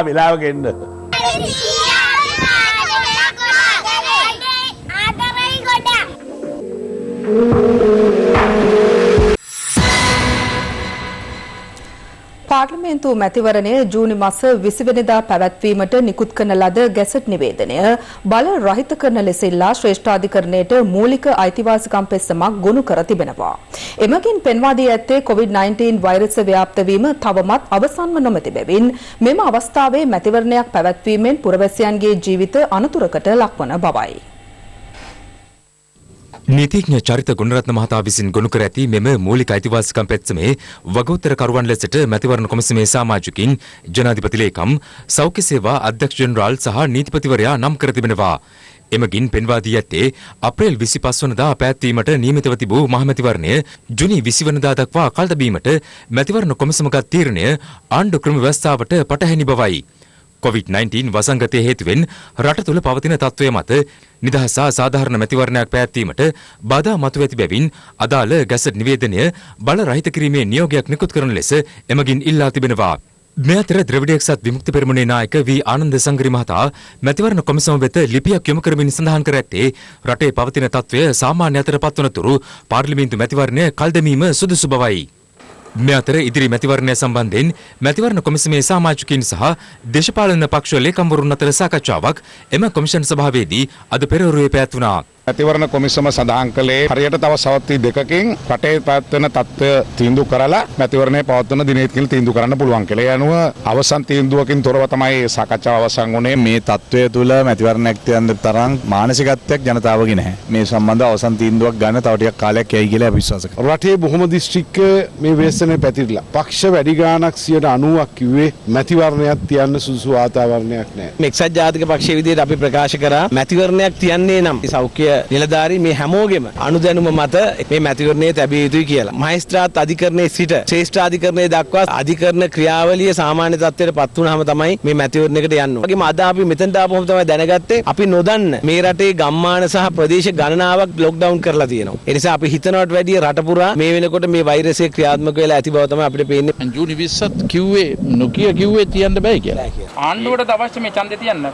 S11: වෙලාවක එන්න.
S2: පාර්ලිමේන්තු මැතිවරණය ජූනි මාස 20 වෙනිදා පැවැත්වීමට නිකුත් කරන ලද ගැසට් නිවේදනය බල රහිත කරන ලෙස ඉල්ලා ශ්‍රේෂ්ඨාධිකරණයට මූලික අයිතිවාසිකම් පෙත්සමක් ගොනු කර තිබෙනවා. එමගින් පෙන්වා දී ඇත්තේ COVID-19 වෛරස් ව්‍යාප්ත වීම තවමත් අවසන්ව නොමැති බැවින් මෙම අවස්ථාවේ මැතිවරණයක් පැවැත්වීමෙන් පුරවැසියන්ගේ ජීවිත අනතුරකට ලක්වන බවයි.
S14: නීතිඥ චරිත ගුණරත්න මහතා විසින් ගොනු කර ඇති මෙම මූලික අයිතිවාසිකම් පෙත්සමේ වගඋත්තරකරුවන් ලෙසට මැතිවරණ කොමිසමේ සමාජිකින් ජනාධිපති ලේකම් සෞඛ්‍ය සේවා අධ්‍යක්ෂ ජෙනරාල් සහ නීතිපතිවරයා නම් කර තිබෙනවා. එමගින් පෙන්වා දී ඇත්තේ අප්‍රේල් 25 වනදා පැවැත්වීමට නියමිතව තිබූ මහමැතිවරණය ජුනි 20 වනදා දක්වා කල් තැබීමට මැතිවරණ කොමිසම ගත් තීරණය ආණ්ඩු ක්‍රම ව්‍යවස්ථාවට පටහැනි බවයි. COVID-19 වසංගතය හේතුවෙන් රට තුළ පවතින තත්ත්වය මත නිදහස් සහ සාධාරණ මැතිවරණයක් පැවැත්වීමට බාධා මතුව ඇති බැවින් අදාළ ගැසට් නිවේදනය බල රහිත කිරීමේ නියෝගයක් නිකුත් කරන ලෙස එමගින් ඉල්ලා තිබෙනවා. මේ අතර ද්‍රවිඩ එක්සත් විමුක්ති පෙරමුණේ නායක වී ආනන්ද සංගරි මහතා මැතිවරණ කොමිසම වෙත ලිපියක් යොමු කරමින් සඳහන් කර ඇත්තේ රටේ පවතින තත්ත්වය සාමාන්‍ය අතර පත්වන තුරු පාර්ලිමේන්තු මැතිවරණය කල් දැමීම සුදුසු බවයි. මේ අතර ඉදිරි මැතිවරණය සම්බන්ධයෙන් මැතිවරණ කොමිසමේ සමාජිකයින් සහ දේශපාලන පක්ෂ ලේකම්වරුන් අතර සාකච්ඡාවක් එම කොමිෂන් සභාවේදී අද පෙරවරුවේ පැවැත්වුණා.
S26: මැතිවරණ කොමිසම සඳහන් කළේ හරියට තව සවස්ති දෙකකින් රටේ පැවැත්වෙන තත්ත්වය තීන්දුව කරලා මැතිවරණය පවත්වන දිනෙත් කියලා තීන්දුව කරන්න පුළුවන් කියලා. ඒ අනුව අවසන් තීන්දුවකින් තොරව තමයි සාකච්ඡාව අවසන් වුණේ.
S27: මේ තත්ත්වය තුළ මැතිවරණයක් තියන්න තරම් මානසිකත්වයක් ජනතාවගේ නැහැ. මේ සම්බන්ධව අවසන් තීන්දුවක් ගන්න තව ටිකක් කාලයක් යයි කියලා අපි විශ්වාස කරනවා.
S28: රටේ බොහොම දිස්ත්‍රික්ක මේ ව්‍යසනය පැතිරිලා. පක්ෂ වැඩි ගාණක් 90%ක් කිව්වේ මැතිවරණයක් තියන්න සුදුසු වාතාවරණයක් නැහැ.
S29: එක්සත් ජාතික පක්ෂයේ විදිහට අපි ප්‍රකාශ කරා මැතිවරණයක් තියන්නේ නම් සෞඛ්‍ය
S10: නිලධාරී මේ හැමෝගෙම අනුදැනුම මත මේ මැතිවරණයේ තැබිය යුතුයි කියලා. මහේස්ත්‍රාත් අධිකරණයේ සිට ශ්‍රේෂ්ඨ අධිකරණයේ දක්වා අධිකරණ ක්‍රියාවලිය සාමාන්‍ය තත්ත්වයට පත් වුණාම තමයි මේ මැතිවරණයකට යන්න ඕනේ. වගේම අද අපි මෙතනට ආපුවම තමයි දැනගත්තේ අපි නොදන්න මේ රටේ ගම්මාන සහ ප්‍රදේශ ගණනාවක් ලොක්ඩවුන් කරලා තියෙනවා. ඒ නිසා අපි හිතනවට වැඩිය රට පුරා මේ වෙනකොට මේ වෛරසය ක්‍රියාත්මක වෙලා ඇති බව තමයි අපිට පේන්නේ.
S15: ජූනි 20ත් කිව්වේ නොකිය කිව්වේ තියන්න බෑ කියලා.
S16: ආණ්ඩුවට අවශ්‍ය මේ ඡන්දය තියන්න.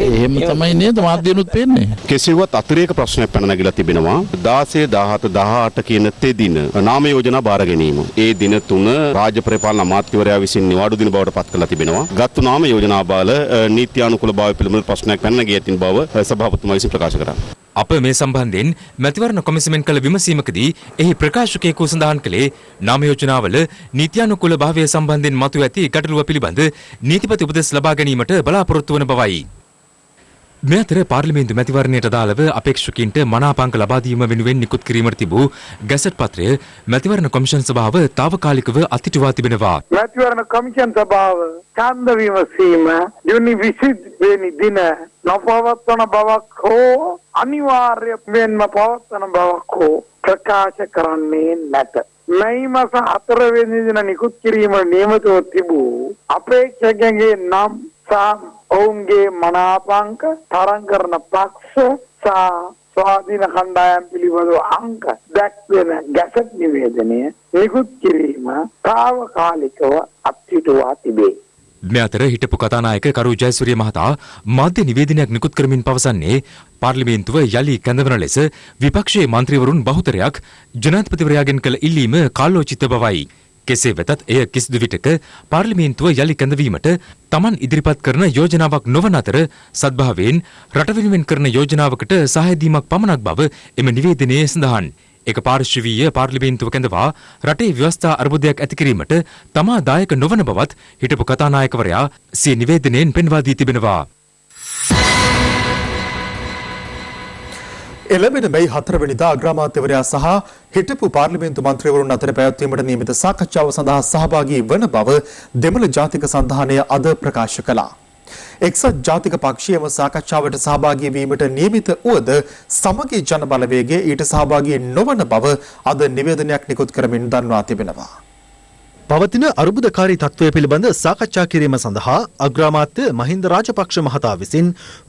S15: එහෙම තමයි නේද මාධ්‍යනුත් පේන්නේ.
S17: කෙසේවත් අතිරේක ප්‍රශ්නයක් පැන නැගිලා තිබෙනවා. 16 17 18 කියන තෙදින නාම යෝජනා බාර ගැනීම. ඒ දින 3 රාජ්‍ය පරිපාලන අමාත්‍යවරයා විසින් නිවාඩු දින බවට පත් කරලා තිබෙනවා. ගත්තු නාම යෝජනා බාල නීත්‍යානුකූල බව පිළිබඳ ප්‍රශ්නයක් පැන නැගී ඇතින් බව සභාපතිතුමා විසින් ප්‍රකාශ කරා.
S14: අප මේ සම්බන්ධයෙන් මැතිවරණ කොමිසමෙන් කළ විමසීමකදී එහි ප්‍රකාශකයෙකු සඳහන් කළේ නාම යෝජනාවල නීත්‍යානුකූල භාවය සම්බන්ධයෙන් මතුව ඇති ගැටලුව පිළිබඳ නීතිපති උපදෙස් ලබා ගැනීමට බලාපොරොත්තු වන බවයි. මේ අතර පාර්ලිමේන්තු මැතිවරණයට අදාළව අපේක්ෂකයින්ට මනාපංක ලබා දීම වෙනුවෙන් නිකුත් කිරීමට තිබූ ගැසට් පත්‍රය මැතිවරණ කොමිෂන් සභාව తాවකාලිකව අත්හිටුවා තිබෙනවා.
S1: මැතිවරණ කොමිෂන් සභාව ඡන්ද විමසීම ජූනි 20 වෙනි දින නොපවත්වන බවක් හෝ අනිවාර්යයෙන්ම පවත්වන බවක් හෝ ප්‍රකාශ කරන්නේ නැත. මේ මාස 4 වෙනි දින නිකුත් කිරීමට නියමිතව තිබූ අපේක්ෂකයන්ගේ නම් ඔවුන්ගේ මනාපංක තරං කරන පක්ෂ සහ ස්වාධීන කණ්ඩායම් පිළිබඳව අංක දැක්වෙන ගැසට් නිවේදනය නිකුත් කිරීම తాවකාලිකව අත්හිටුවා තිබේ.
S14: මේ අතර හිටපු කතානායක කරු ජයසූරිය මහතා මාධ්‍ය නිවේදනයක් නිකුත් කරමින් පවසන්නේ පාර්ලිමේන්තුව යලි කැඳවන ලෙස විපක්ෂයේ මන්ත්‍රීවරුන් බහුතරයක් ජනාධිපතිවරයාගෙන් කළ ඉල්ලීම කාලෝචිත බවයි. කෙසේ වෙතත් එය කිසිදු විටක පාර්ලිමේන්තුව යලි කැඳවීමට තමන් ඉදිරිපත් කරන යෝජනාවක් නොවන අතර සද්භාවයෙන් රට වෙනුවෙන් කරන යෝජනාවකට සහාය දීමක් පමණක් බව එම නිවේදනයේ සඳහන්. එක පාර්ශවීය පාර්ලිමේන්තුව කැඳවා රටේ ව්‍යවස්ථා අර්බුදයක් ඇති කිරීමට තමා දායක නොවන බවත් හිටපු කතානායකවරයා සිය නිවේදනයෙන් පෙන්වා දී තිබෙනවා.
S7: එළඹෙන මේ 4 වෙනිදා අග්‍රාමාත්‍යවරයා සහ හිටපු පාර්ලිමේන්තු මන්ත්‍රීවරුන් අතර පැවැත්වීමට නියමිත සාකච්ඡාව සඳහා සහභාගී වන බව දෙමළ ජාතික සන්ධානය අද ප්‍රකාශ කළා. එක්සත් ජාතික පක්ෂයේම සාකච්ඡාවට සහභාගී වීමට නියමිත වුවද සමගි ජන බලවේගයේ ඊට සහභාගී නොවන බව අද නිවේදනයක් නිකුත් කරමින් දන්වා තිබෙනවා. පවතින අර්බුදකාරී තත්ත්වය පිළිබඳ සාකච්ඡා කිරීම සඳහා අග්‍රාමාත්‍ය මහින්ද රාජපක්ෂ මහතා විසින්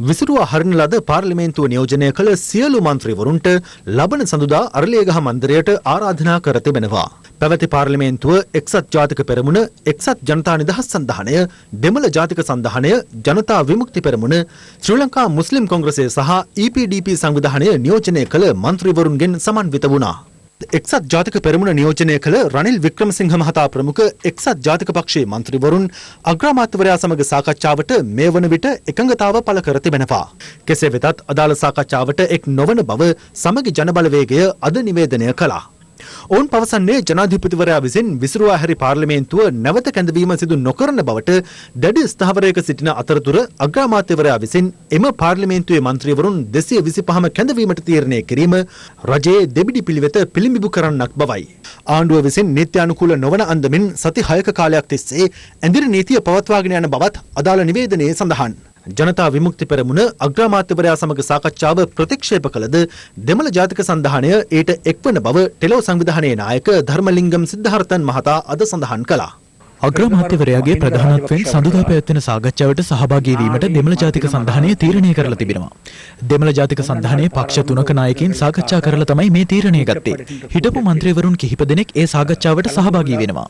S7: විසිරුවා හරින ලද පාර්ලිමේන්තුව නියෝජනය කළ සියලු මන්ත්‍රීවරුන්ට ලබන සඳුදා අරලියගහ මන්දිරයට ආරාධනා කර තිබෙනවා. පැවති පාර්ලිමේන්තුව එක්සත් ජාතික පෙරමුණ, එක්සත් ජනතා නිදහස් සන්ධානය, දෙමළ ජාතික සන්ධානය, ජනතා විමුක්ති පෙරමුණ, ශ්‍රී ලංකා මුස්ලිම් කොංග්‍රසය සහ EPDP සංවිධානය නියෝජනය කළ මන්ත්‍රීවරුන්ගෙන් සමන්විත වුණා. එක්සත් ජාතික පෙරමුණ නියෝජනය කළ රනිල් වික්‍රමසිංහ මහතා ප්‍රමුඛ එක්සත් ජාතික පක්ෂයේ මන්ත්‍රීවරුන් අග්‍රාමාත්‍යවරයා සමග සාකච්ඡාවට මේ වන විට එකඟතාව පළ කර තිබෙනවා. කෙසේ වෙතත් අදාළ සාකච්ඡාවට එක් නොවන බව සමගි ජනබලවේගය අද නිවේදනය කළා. ඔවුන් පවසන්නේ ජනාධිපතිවරයා විසින් විසිරුවා හැරි පාර්ලිමේන්තුව නැවත කැඳවීම සිදු නොකරන බවට දැඩි ස්ථාවරයක සිටින අතරතුර අග්‍රාමාත්‍යවරයා විසින් එම පාර්ලිමේන්තුවේ මන්ත්‍රීවරුන් 225ම කැඳවීමට තීරණය කිරීම රජයේ දෙබිඩි පිළිවෙත පිළිඹු කරන්නක් බවයි. ආණ්ඩුව විසින් නීත්‍යානුකූල නොවන අන්දමින් සති 6ක කාලයක් තිස්සේ ඇඳිරි නීතිය පවත්වාගෙන යන බවත් අදාළ නිවේදනයේ සඳහන්. ජනතා විමුක්ති පෙරමුණ අග්‍රාමාත්‍යවරයා සමග සාකච්ඡාව ප්‍රතික්ෂේප කළද දෙමළ ජාතික සන්ධානය ඊට එක්වන බව ටෙලෝ සංවිධානයේ නායක ධර්මලිංගම් සිද්ධාර්ථන් මහතා අද සඳහන් කළා.
S18: අග්‍රාමාත්‍යවරයාගේ ප්‍රධානත්වයෙන් සඳුදා පැවැත්වෙන සාකච්ඡාවට සහභාගී වීමට දෙමළ ජාතික සන්ධානය තීරණය කරලා තිබෙනවා. දෙමළ ජාතික සන්ධානයේ පක්ෂ තුනක නායකයින් සාකච්ඡා කරලා තමයි මේ තීරණය ගත්තේ. හිටපු මන්ත්‍රීවරුන් කිහිප දෙනෙක් ඒ සාකච්ඡාවට සහභාගී වෙනවා.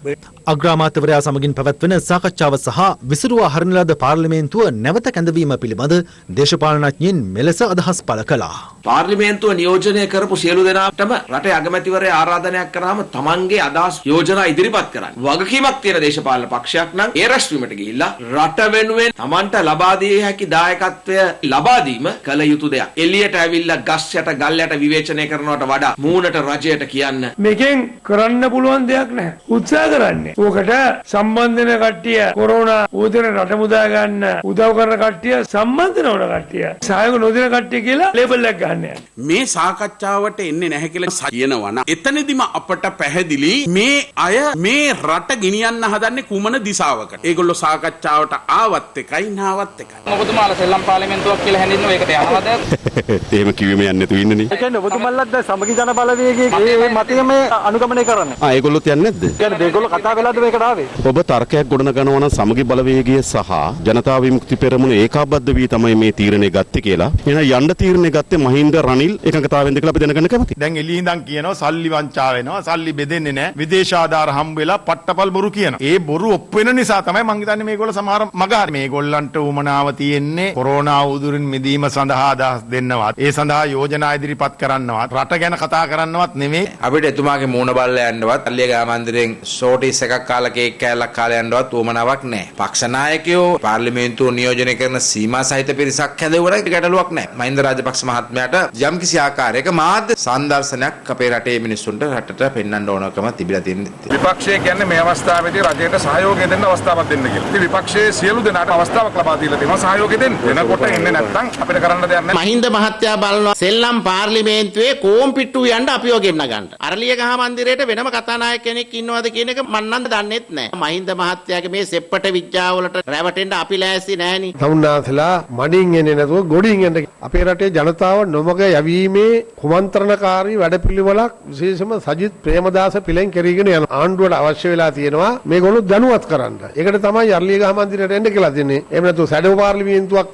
S7: අග්‍රාමාත්‍යවරයා සමගින් පැවැත්වෙන සාකච්ඡාව සහ විසිරුවා හරින ලද පාර්ලිමේන්තුව නැවත කැඳවීම පිළිබඳ දේශපාලනඥයින් මෙලෙස අදහස් පළ කළා.
S19: පාර්ලිමේන්තුව නියෝජනය කරපු සියලු දෙනාටම රටේ අගමැතිවරයා ආරාධනයක් කරාම තමන්ගේ අදහස් යෝජනා ඉදිරිපත් කරන්න. වගකීමක් තියෙන දේශපාලන පක්ෂයක් නම් ඒ රැස්වීමට ගිහිල්ලා රට වෙනුවෙන් තමන්ට ලබා දිය හැකි දායකත්වය ලබා දීම කළ යුතු දෙයක්. එළියට ඇවිල්ලා ගස් යට ගල් යට විවේචනය කරනවට වඩා මූණට රජයට කියන්න.
S1: මේකෙන් කරන්න පුළුවන් දෙයක් නැහැ. උත්සාහ කරන්නේ. ඕකට සම්බන්ධ වෙන කට්ටිය කොරෝනා උදේන රට මුදා ගන්න උදව් කරන කට්ටිය සම්බන්ධ නොවන කට්ටිය සහයෝග නොදෙන කට්ටිය කියලා ලේබල් එකක් ගන්න යනවා.
S20: මේ සාකච්ඡාවට එන්නේ නැහැ කියලා කියනවා නම් එතනදිම අපට පැහැදිලි මේ අය මේ රට ගෙනියන්න හදන යන්නේ කුමන දිශාවකට. ඒගොල්ලෝ සාකච්ඡාවට ආවත් එකයි නාවත් එකයි.
S16: ඔබතුමාලා සෙල්ලම් පාර්ලිමේන්තුවක් කියලා හැඳින්වුව ඒකට යනවද?
S17: එහෙම කිව්වෙම යන්නේ නැතුව ඉන්නනේ.
S4: ඒ කියන්නේ ඔබතුමාලත් දැන් සමගි ජන බලවේගයේ මේ මතය මේ අනුගමනය කරන්නේ.
S17: ඒගොල්ලොත් යන්නේ නැද්ද?
S4: කියන්නේ ඒගොල්ලෝ කතා වෙලාද මේකට ආවේ?
S17: ඔබ තර්කයක් ගොඩනගනවා නම් සමගි බලවේගය සහ ජනතා විමුක්ති පෙරමුණ ඒකාබද්ධ වී තමයි මේ තීරණය ගත්තේ කියලා. එහෙනම් යන්න තීරණය ගත්තේ මහින්ද රනිල් එකඟතාවෙන්ද කියලා අපි දැනගන්න කැමතියි.
S5: දැන් එළිය ඉඳන් කියනවා සල්ලි වංචා වෙනවා, සල්ලි බෙදෙන්නේ නැහැ, විදේශ ආධාර හම්බ වෙලා පට්ටපල් බොරු කියනවා. ඒ බොරු ඔප්පු වෙන නිසා තමයි මං හිතන්නේ මේගොල්ලෝ සමහර මග හරි මේගොල්ලන්ට උමනාව තියෙන්නේ කොරෝනා උදුරින් මිදීම සඳහා අදහස් දෙන්නවත්, ඒ සඳහා යෝජනා ඉදිරිපත් කරන්නවත්, රට ගැන කතා කරන්නවත් නෙමෙයි.
S19: අපිට එතුමාගේ මූණ බලලා යන්නවත් අල්ලියගා මන්දිරෙන් ෂෝටිස් එකක් කාලා කේක් කෑල්ලක් කාලා යන්නවත් උවමනාවක් නැහැ. පක්ෂ නායකයෝ පාර්ලිමේන්තුව නියෝජනය කරන සීමා සහිත පිරිසක් හැදෙවුවට ගැටලුවක් නැහැ. මහින්ද රාජපක්ෂ මහත්මයාට යම්කිසි ආකාරයක මාධ්‍ය සංදර්ශනයක් අපේ රටේ මිනිස්සුන්ට රටට පෙන්වන්න ඕනකම තිබිලා තියෙනවා.
S26: විපක්ෂය කියන්නේ මේ අවස්ථාවේදී රජයට සහයෝගය දෙන්න අවස්ථාවක් දෙන්න කියලා. ඉතින් විපක්ෂයේ සියලු දෙනාට අවස්ථාවක් ලබා දීලා තියෙනවා සහයෝගය දෙන්න. වෙනකොට එන්නේ නැත්නම් අපිට කරන්න දෙයක් නැහැ.
S13: මහින්ද මහත්තයා බලනවා සෙල්ලම් පාර්ලිමේන්තුවේ කෝම් පිට්ටු යන්න අපිව ගෙන්න ගන්න. අරලියගහ මන්දිරේට වෙනම කතානායක කෙනෙක් ඉන්නවද කියන එක මන් නම් දන්නෙත් නැහැ. මහින්ද මහත්තයාගේ මේ සෙප්පට විඥාවලට රැවටෙන්න අපි ලෑස්ති නැහෙනි.
S28: තමුන්නාසලා මඩින් එන්නේ නැතුව ගොඩින් එන්න. අපේ රටේ ජනතාව නොමග යැවීමේ කුමන්ත්‍රණකාරී වැඩපිළිවෙලක් විශේෂම සජිත් ප්‍රේමදාස පිළෙන් කරගෙන යන ආණ්ඩුවට අවශ්‍ය වෙලා තියෙනවා මේගොල්ලෝ දැනුවත් කරන්න. ඒකට තමයි අරලියගහ මන්දිරයට එන්න කියලා දෙන්නේ. එහෙම නැත්නම් සැඩෝ පාර්ලිමේන්තුවක්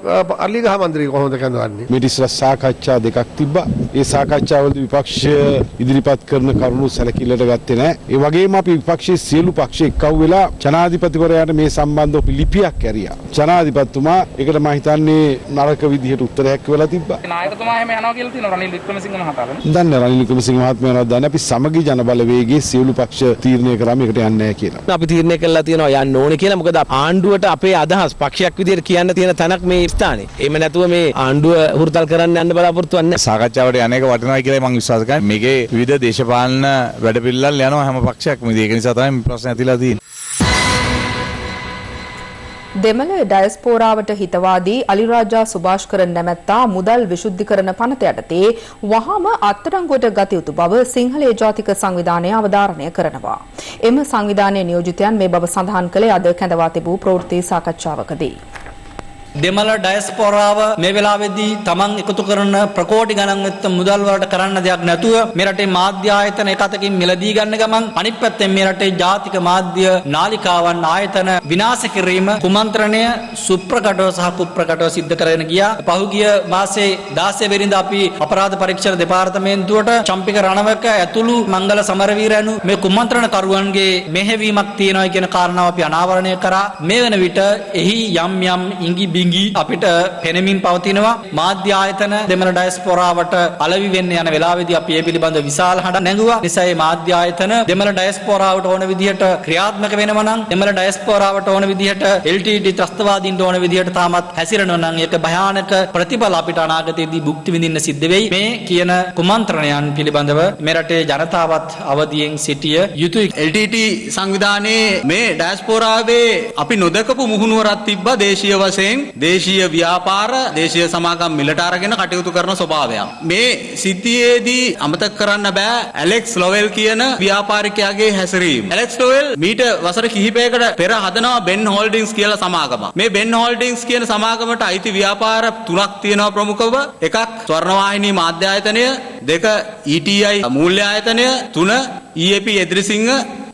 S28: අරලියගහ මන්දිරේ කොහොමද කැඳවන්නේ? මේ ඉස්සර සාකච්ඡා දෙකක් තිබ්බා. ඒ සාකච්ඡාවලදී විපක්ෂය ඉදිරිපත් කරන කරුණු සැලකිල්ලට ගත්තේ නැහැ. ඒ වගේම අපි විපක්ෂයේ සියලු පක්ෂ එක්කව වෙලා ජනාධිපතිවරයාට මේ සම්බන්ධව ලිපියක් ඇරියා. ජනාධිපතිතුමා ඒකට මම හිතන්නේ නරක විදිහට උත්තරයක් වෙලා තිබ්බා.
S16: නායකතුමා එහෙම යනවා කියලා තියෙනවා රනිල් වික්‍රමසිංහ මහතාට.
S28: දන්නේ රනිල් වික්‍රමසිංහ මහත්මයාට දන්නේ අපි සමගි ජන බලවේගයේ සියලු පක්ෂ තීරණය කරාම ඒකට යන්නේ නැහැ කියලා.
S10: අපි තීරණය කළා තියෙනවා යන්න ඕනේ කියලා. මොකද ආණ්ඩුවට අපේ අදහස් පක්ෂයක් විදිහට කියන්න තියෙන තැනක් මේ ස්ථානේ. එහෙම නැතුව මේ ආණ්ඩුව හුරුතල් කරන්න යන්න බලාපොරොත්තු වෙන්නේ.
S27: සාකච්ඡාවට යන්නේක වටිනවා කියලා මම විශ්වාස කරනවා. මේකේ විවිධ දේශපාලන වැඩපිළිවෙල් යනවා හැම පක්ෂයක්ම. ඒක නිසා තමයි මේ ප්‍රශ්නේ ඇතිලා තියෙන්නේ.
S2: දෙමළ ඩයස්පෝරාවට හිතවාදී අලිරාජා සුභාෂ්කරන් නැමැත්තා මුදල් විශුද්ධිකරණ පනත යටතේ වහාම අත්අඩංගුවට ගත යුතු බව සිංහලයේ ජාතික සංවිධානය අවධාරණය කරනවා. එම සංවිධානයේ නියෝජිතයන් මේ බව සඳහන් කළේ අද කැඳවා තිබූ ප්‍රවෘත්ති සාකච්ඡාවකදී.
S21: දෙමළ ඩයස්පෝරාව මේ වෙලාවේදී තමන් එකතු කරන ප්‍රකෝටි ගණන් වෙච්ච මුදල් වලට කරන්න දෙයක් නැතුව මේ රටේ මාධ්‍ය ආයතන එකතකින් මිලදී ගන්න ගමන් අනිත් පැත්තෙන් මේ රටේ ජාතික මාධ්‍ය නාලිකාවන් ආයතන විනාශ කිරීම කුමන්ත්‍රණය සුප්‍රකටව සහ කුප්‍රකටව සිද්ධ කරගෙන ගියා. පහුගිය මාසේ 16 වෙනිදා අපි අපරාධ පරීක්ෂණ දෙපාර්තමේන්තුවට චම්පික රණවක ඇතුළු මංගල සමරවීරයන් මේ කුමන්ත්‍රණ කරුවන්ගේ මෙහෙවීමක් තියෙනවා කියන කාරණාව අපි අනාවරණය කරා. මේ වෙන විට එහි යම් යම් ඉඟි අපිට පෙනෙමින් පවතිනවා. මාධ්‍ය ආයතන දෙමළ ඩයස්පෝරාවට අලෙවි වෙන්න යන වෙලාවේදී අපි මේ පිළිබඳව විශාල හඬ නැගුවා. නිසා මේ මාධ්‍ය ආයතන දෙමළ ඩයස්පෝරාවට ඕන විදිහට ක්‍රියාත්මක වෙනවා නම් දෙමළ ඩයස්පෝරාවට ඕන විදිහට LTT ත්‍රස්තවාදීන්ට ඕන විදිහට තාමත් හැසිරෙනවා නම් ඒක භයානක ප්‍රතිඵල අපිට අනාගතයේදී භුක්ති විඳින්න සිද්ධ වෙයි. මේ කියන කුමන්ත්‍රණයන් පිළිබඳව මේ රටේ ජනතාවත් අවදියෙන් සිටිය යුතුයි.
S22: LTT සංවිධානයේ මේ ඩයස්පෝරාවේ අපි නොදකපු මුහුණුවරක් තිබ්බා දේශීය වශයෙන් දේශීය ව්‍යාපාර දේශීය සමාගම් මිලට අරගෙන කටයුතු කරන ස්වභාවයක්. මේ සිද්ධියේදී අමතක කරන්න බෑ ඇලෙක්ස් ලොවෙල් කියන ව්‍යාපාරිකයාගේ හැසිරීම. ඇලෙක්ස් ලොවෙල් මීට වසර කිහිපයකට පෙර හදනවා බෙන් හෝල්ඩින්ග්ස් කියලා සමාගමක්. මේ බෙන් හෝල්ඩින්ග්ස් කියන සමාගමට අයිති ව්‍යාපාර තුනක් තියෙනවා ප්‍රමුඛව. එකක් ස්වර්ණවාහිනී මාධ්‍ය ආයතනය, දෙක ETI මූල්‍ය ආයතනය, තුන EAP එදිරිසිංහ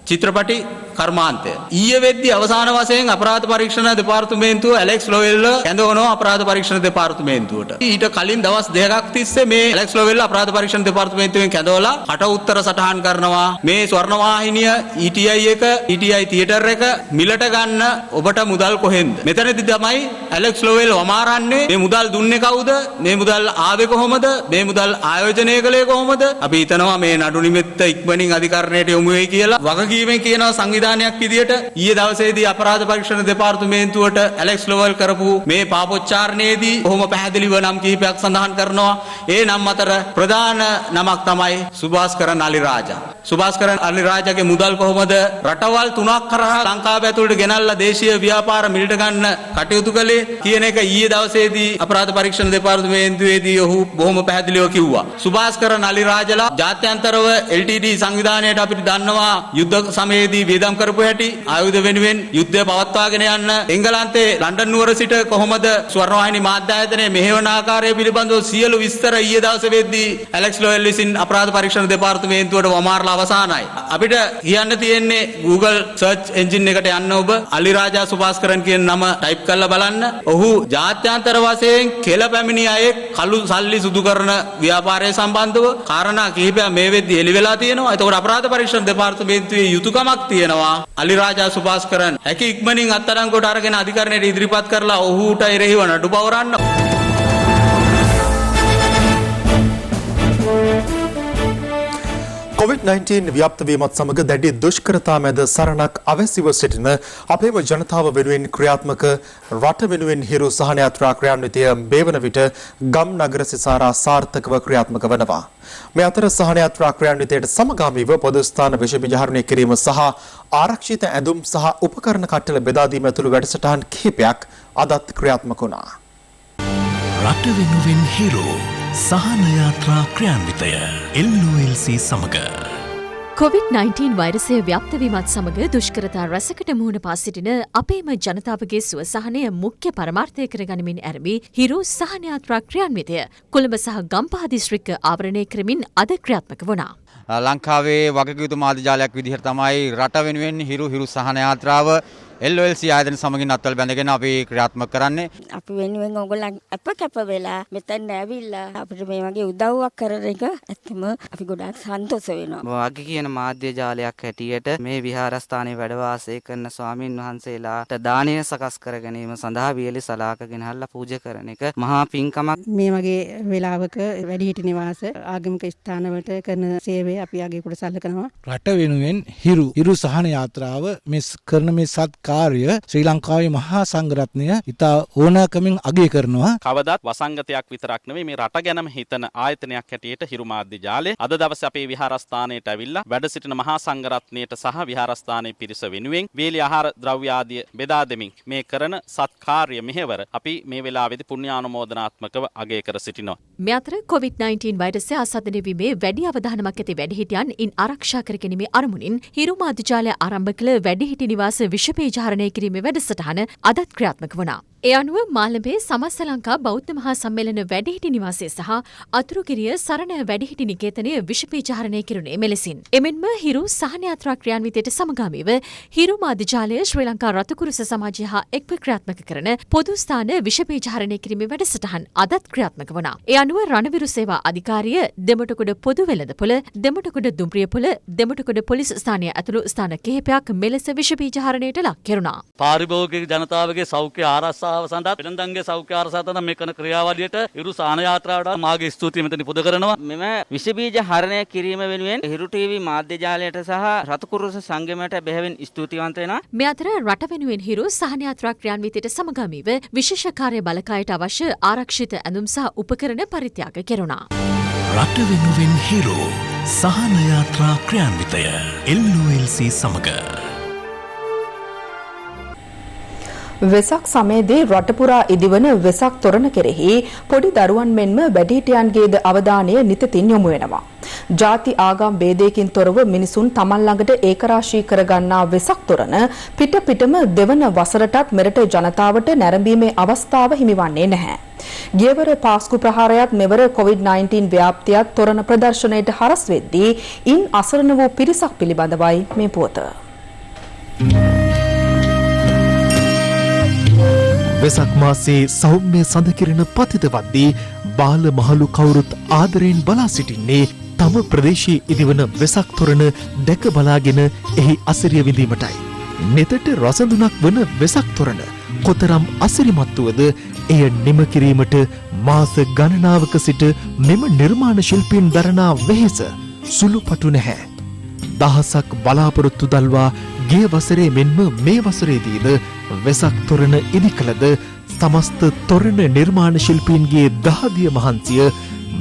S22: චිත්‍රපටි කර්මාන්තය. ඊයේ වෙද්දී අවසාන වශයෙන් අපරාධ පරීක්ෂණ දෙපාර්තමේන්තුව ඇලෙක්ස් ලොවෙල්ව කැඳවනවා අපරාධ පරීක්ෂණ දෙපාර්තමේන්තුවට. ඊට කලින් දවස් දෙකක් තිස්සේ මේ ඇලෙක්ස් ලොවෙල් අපරාධ පරීක්ෂණ දෙපාර්තමේන්තුවෙන් කැඳවලා කට උත්තර සටහන් කරනවා. මේ ස්වර්ණවාහිනිය ETI එක ETI තියටර් එක මිලට ගන්න ඔබට මුදල් කොහෙන්ද? මෙතනදී තමයි ඇලෙක්ස් ලොවෙල් වමාරන්නේ. මේ මුදල් දුන්නේ කවුද? මේ මුදල් ආවේ කොහොමද? මේ මුදල් ආයෝජනය කළේ කොහොමද? අපි හිතනවා මේ නඩු නිමිත්ත ඉක්මනින් අධිකරණයට යොමු වෙයි කියලා. වගකීමෙන් කියනවා සංවිධානයක් විදියට ඊයේ දවසේදී අපරාධ පරීක්ෂණ දෙපාර්තමේන්තුවට ඇලෙක්ස් ලොවෙල් කරපු මේ පාපොච්චාරණයේදී කොහොම පැහැදිලිව නම් කිහිපයක් සඳහන් කරනවා. ඒ නම් අතර ප්‍රධාන නමක් තමයි සුභාස්කරන් අලිරාජා. සුභාස්කරන් අලිරාජාගේ මුදල් කොහොමද රටවල් තුනක් කරහා ලංකාව ඇතුළට ගෙනල්ලා දේශීය ව්‍යාපාර මිලට ගන්න කටයුතු කළේ කියන එක ඊයේ දවසේදී අපරාධ පරීක්ෂණ දෙපාර්තමේන්තුවේදී ඔහු බොහොම පැහැදිලිව කිව්වා. සුභාස්කරන් අලිරාජලා ජාත්‍යන්තරව LTT සංවිධානයට අපිට දන්නවා යුද්ධ සමයේදී වේදම් පින්කම් කරපු හැටි ආයුධ වෙනුවෙන් යුද්ධය පවත්වාගෙන යන්න එංගලන්තයේ ලන්ඩන් නුවර සිට කොහොමද ස්වර්ණවාහිනී මාධ්‍ය ආයතනයේ මෙහෙවන ආකාරය පිළිබඳව සියලු විස්තර ඊයේ දවසේ වෙද්දී ඇලෙක්ස් ලෝයල් විසින් අපරාධ පරීක්ෂණ දෙපාර්තමේන්තුවට වමාරලා අවසానයි. අපිට කියන්න තියෙන්නේ Google search engine එකට යන්න ඔබ අලිරාජා සුභාස්කරන් කියන නම ටයිප් කරලා බලන්න. ඔහු ජාත්‍යන්තර වශයෙන් කෙල පැමිණි අයෙක් කළු සල්ලි සුදු කරන ව්‍යාපාරය සම්බන්ධව කාරණා කිහිපයක් මේ වෙද්දී එළි වෙලා තියෙනවා. ඒතකොට අපරාධ පරීක්ෂණ දෙපාර්තමේන්තුවේ යුතුයකමක් තියෙනවා අලිරාජා සුභාස්කරන් හැකි ඉක්මනින් අත්අඩංගුවට අරගෙන අධිකරණයට ඉදිරිපත් කරලා ඔහුට එරෙහිව නඩු පවරන්න.
S7: COVID-19 ව්‍යාප්ත වීමත් සමග දැඩි දුෂ්කරතා මැද සරණක් අවැසිව සිටින අපේම ජනතාව වෙනුවෙන් ක්‍රියාත්මක රට වෙනුවෙන් හිරු සහන යාත්‍රා ක්‍රියාන්විතය මේ වන විට ගම් නගර සිසාරා සාර්ථකව ක්‍රියාත්මක වනවා. මේ අතර සහන යාත්‍රා ක්‍රියාන්විතයට සමගාමීව පොදු ස්ථාන විෂ විජහරණය කිරීම සහ ආරක්ෂිත ඇඳුම් සහ උපකරණ කට්ටල බෙදා දීම ඇතුළු වැඩසටහන් කිහිපයක් අදත් ක්‍රියාත්මක වුණා.
S3: රට වෙනුවෙන් හිරු සහන යාත්‍රා ක්‍රියාන්විතය LOLC සමග
S6: COVID-19 වෛරසය ව්‍යාප්ත වීමත් සමග දුෂ්කරතා රැසකට මුහුණ පා සිටින අපේම ජනතාවගේ සුව සහනය මුඛ්‍ය පරමාර්ථය කරගනිමින් ඇරඹි හිරු සහන යාත්‍රා ක්‍රියාන්විතය කොළඹ සහ ගම්පහ දිස්ත්‍රික්ක ආවරණය කරමින් අද ක්‍රියාත්මක වුණා.
S8: ලංකාවේ වගකීතු මාධ්‍ය ජාලයක් විදිහට තමයි රට වෙනුවෙන් හිරු සහන යාත්‍රාව LOLC ආයතන සමගින් අත්වල බැඳගෙන අපි ක්‍රියාත්මක කරන්නේ.
S9: අපි වෙනුවෙන් ඕගොල්ලන් අප වෙලා මෙතන ඇවිල්ලා අපිට මේ වගේ උදව්වක් කරන එක ඇත්තම අපි ගොඩාක් සන්තෝෂ වෙනවා.
S12: වගේ කියන මාධ්‍ය ජාලයක් හැටියට මේ විහාරස්ථානයේ වැඩ වාසය කරන ස්වාමින් වහන්සේලාට දානය සකස් කර ගැනීම සඳහා වියලි සලාක ගෙනහල්ලා පූජා කරන එක මහා පින්කමක්.
S23: මේ වගේ වෙලාවක වැඩිහිටි නිවාස ආගමික ස්ථානවලට කරන සේවය අපි ආගේ කොට සැලකනවා.
S24: රට වෙනුවෙන් හිරු සහන යාත්‍රාව මේ කරන මේ සත්කාරය ශ්‍රී ලංකාවේ මහා සංඝරත්නය ඉතා ඕනෑකමින් අගය කරනවා.
S25: කවදාත් වසංගතයක් විතරක් නෙවෙයි මේ රට ගැනම හිතන ආයතනයක් හැටියට හිරු මාධ්‍ය ජාලය අද දවසේ අපේ විහාරස්ථානයට ඇවිල්ලා වැඩ සිටින මහා සංඝරත්නයට සහ විහාරස්ථානයේ පිරිස වෙනුවෙන් වේලි ආහාර ද්‍රව්‍ය ආදිය බෙදා දෙමින් මේ කරන සත්කාර්ය මෙහෙවර අපි මේ වෙලාවේදී පුණ්‍යානුමෝදනාත්මකව අගය කර සිටිනවා.
S6: මේ අතර COVID-19 වෛරසය ආසාදනය වීමේ වැඩි අවධානමක් ඇති වැඩිහිටියන් ඉන් ආරක්ෂා කර ගැනීමේ අරමුණින් හිරු මාධ්‍ය ජාලය ආරම්භ කළ වැඩිහිටි නිවාස විෂපේජහරණය කිරීමේ වැඩසටහන අදත් ක්‍රියාත්මක වුණා. ඒ අනුව මාළඹේ සමස්ත ලංකා බෞද්ධ මහා සම්මේලන වැඩිහිටි නිවාසය සහ අතුරුගිරිය සරණ වැඩිහිටි නිකේතනය විෂපේජහරණය කිරුණේ මෙලෙසින්. එමෙන්ම හිරු සහන යාත්‍රා ක්‍රියාන්විතයට සමගාමීව හිරු මාධ්‍ය ජාලය ශ්‍රී ලංකා රතුකුරුස සමාජය හා එක්ව ක්‍රියාත්මක කරන පොදු ස්ථාන විෂපේජහරණය කිරීමේ වැඩසටහන් අදත් ක්‍රියාත්මක වුණා. ඒ අනුව රණවිරු සේවා අධිකාරිය දෙමටකොඩ පොදු වෙළඳපොළ දෙමටකොඩ දුම්රියපොළ දෙමටකොඩ පොලිස් ස්ථානය ඇතුළු ස්ථාන කිහිපයක් මෙලෙස විෂපේජහරණයට ලක් කෙරුණා.
S29: පාරිභෝගික ජනතාවගේ සෞඛ්‍ය ආරක්ෂාව සඳහා වෙළඳන්ගේ සෞඛ්‍ය ආරක්ෂාව සඳහා මේ කරන ක්‍රියාවලියට හිරු සහන යාත්‍රාවට මාගේ ස්තුතිය මෙතන පුද කරනවා.
S12: මෙම විෂ බීජ හරණය කිරීම වෙනුවෙන් හිරු ටීවී මාධ්‍ය ජාලයට සහ රතුකුරුස සංගමයට බෙහෙවින් ස්තුතිවන්ත වෙනවා.
S6: මේ අතර රට වෙනුවෙන් හිරු සහන යාත්‍රා ක්‍රියාන්විතයට සමගාමීව විශේෂ කාර්ය බලකායට අවශ්‍ය ආරක්ෂිත ඇඳුම් සහ උපකරණ පරිත්‍යාග කෙරුණා.
S3: රට වෙනුවෙන් හිරු සහන යාත්‍රා ක්‍රියාන්විතය LOLC සමග
S2: වෙසක් සමයේදී රටපුරා ඉදිවන වෙසක් තොරණ කෙරෙහි පොඩි දරුවන් මෙන්ම වැඩිහිටියන්ගේද අවධානය නිතින් යොමු වෙනවා. ජාති ආගම් ભેදයකින් තොරව මිනිසුන් තමන් ළඟට ඒකරාශී කරගන්නා වෙසක් තොරණ පිටම දෙවන වසරටත් මෙරට ජනතාවට නැරඹීමේ අවස්ථාව හිමිවන්නේ නැහැ. ගියවර පාස්කු ප්‍රහාරයත් මෙවර COVID-19 ව්‍යාප්තියත් තොරණ ප්‍රදර්ශනයට හරස් වෙද්දී ඉන් අසරණ වූ පිරිසක් පිළිබඳවයි මේ පුවත.
S18: වෙසක් මාසේ සෞම්‍ය සඳකිරණ පතිත වද්දී බාල මහලු කවුරුත් ආදරයෙන් බලා සිටින්නේ තම ප්‍රදේශයේ ඉදිවන වෙසක් තොරණ දැක බලාගෙන එහි අසිරිය විඳීමටයි. නෙතට රසඳුනක් වන වෙසක් තොරණ කොතරම් අසිරිමත් වුවද එය නිම කිරීමට මාස ගණනාවක සිට මෙම නිර්මාණ ශිල්පීන් දරනා වෙහෙස සුළුපටු නැහැ. දහසක් බලාපොරොත්තු දල්වා ගිය වසරේ මෙන්ම මේ වසරේදීද වෙසක් තොරණ ඉදි කළද සමස්ත තොරණ නිර්මාණ ශිල්පීන්ගේ දහදිය මහන්සිය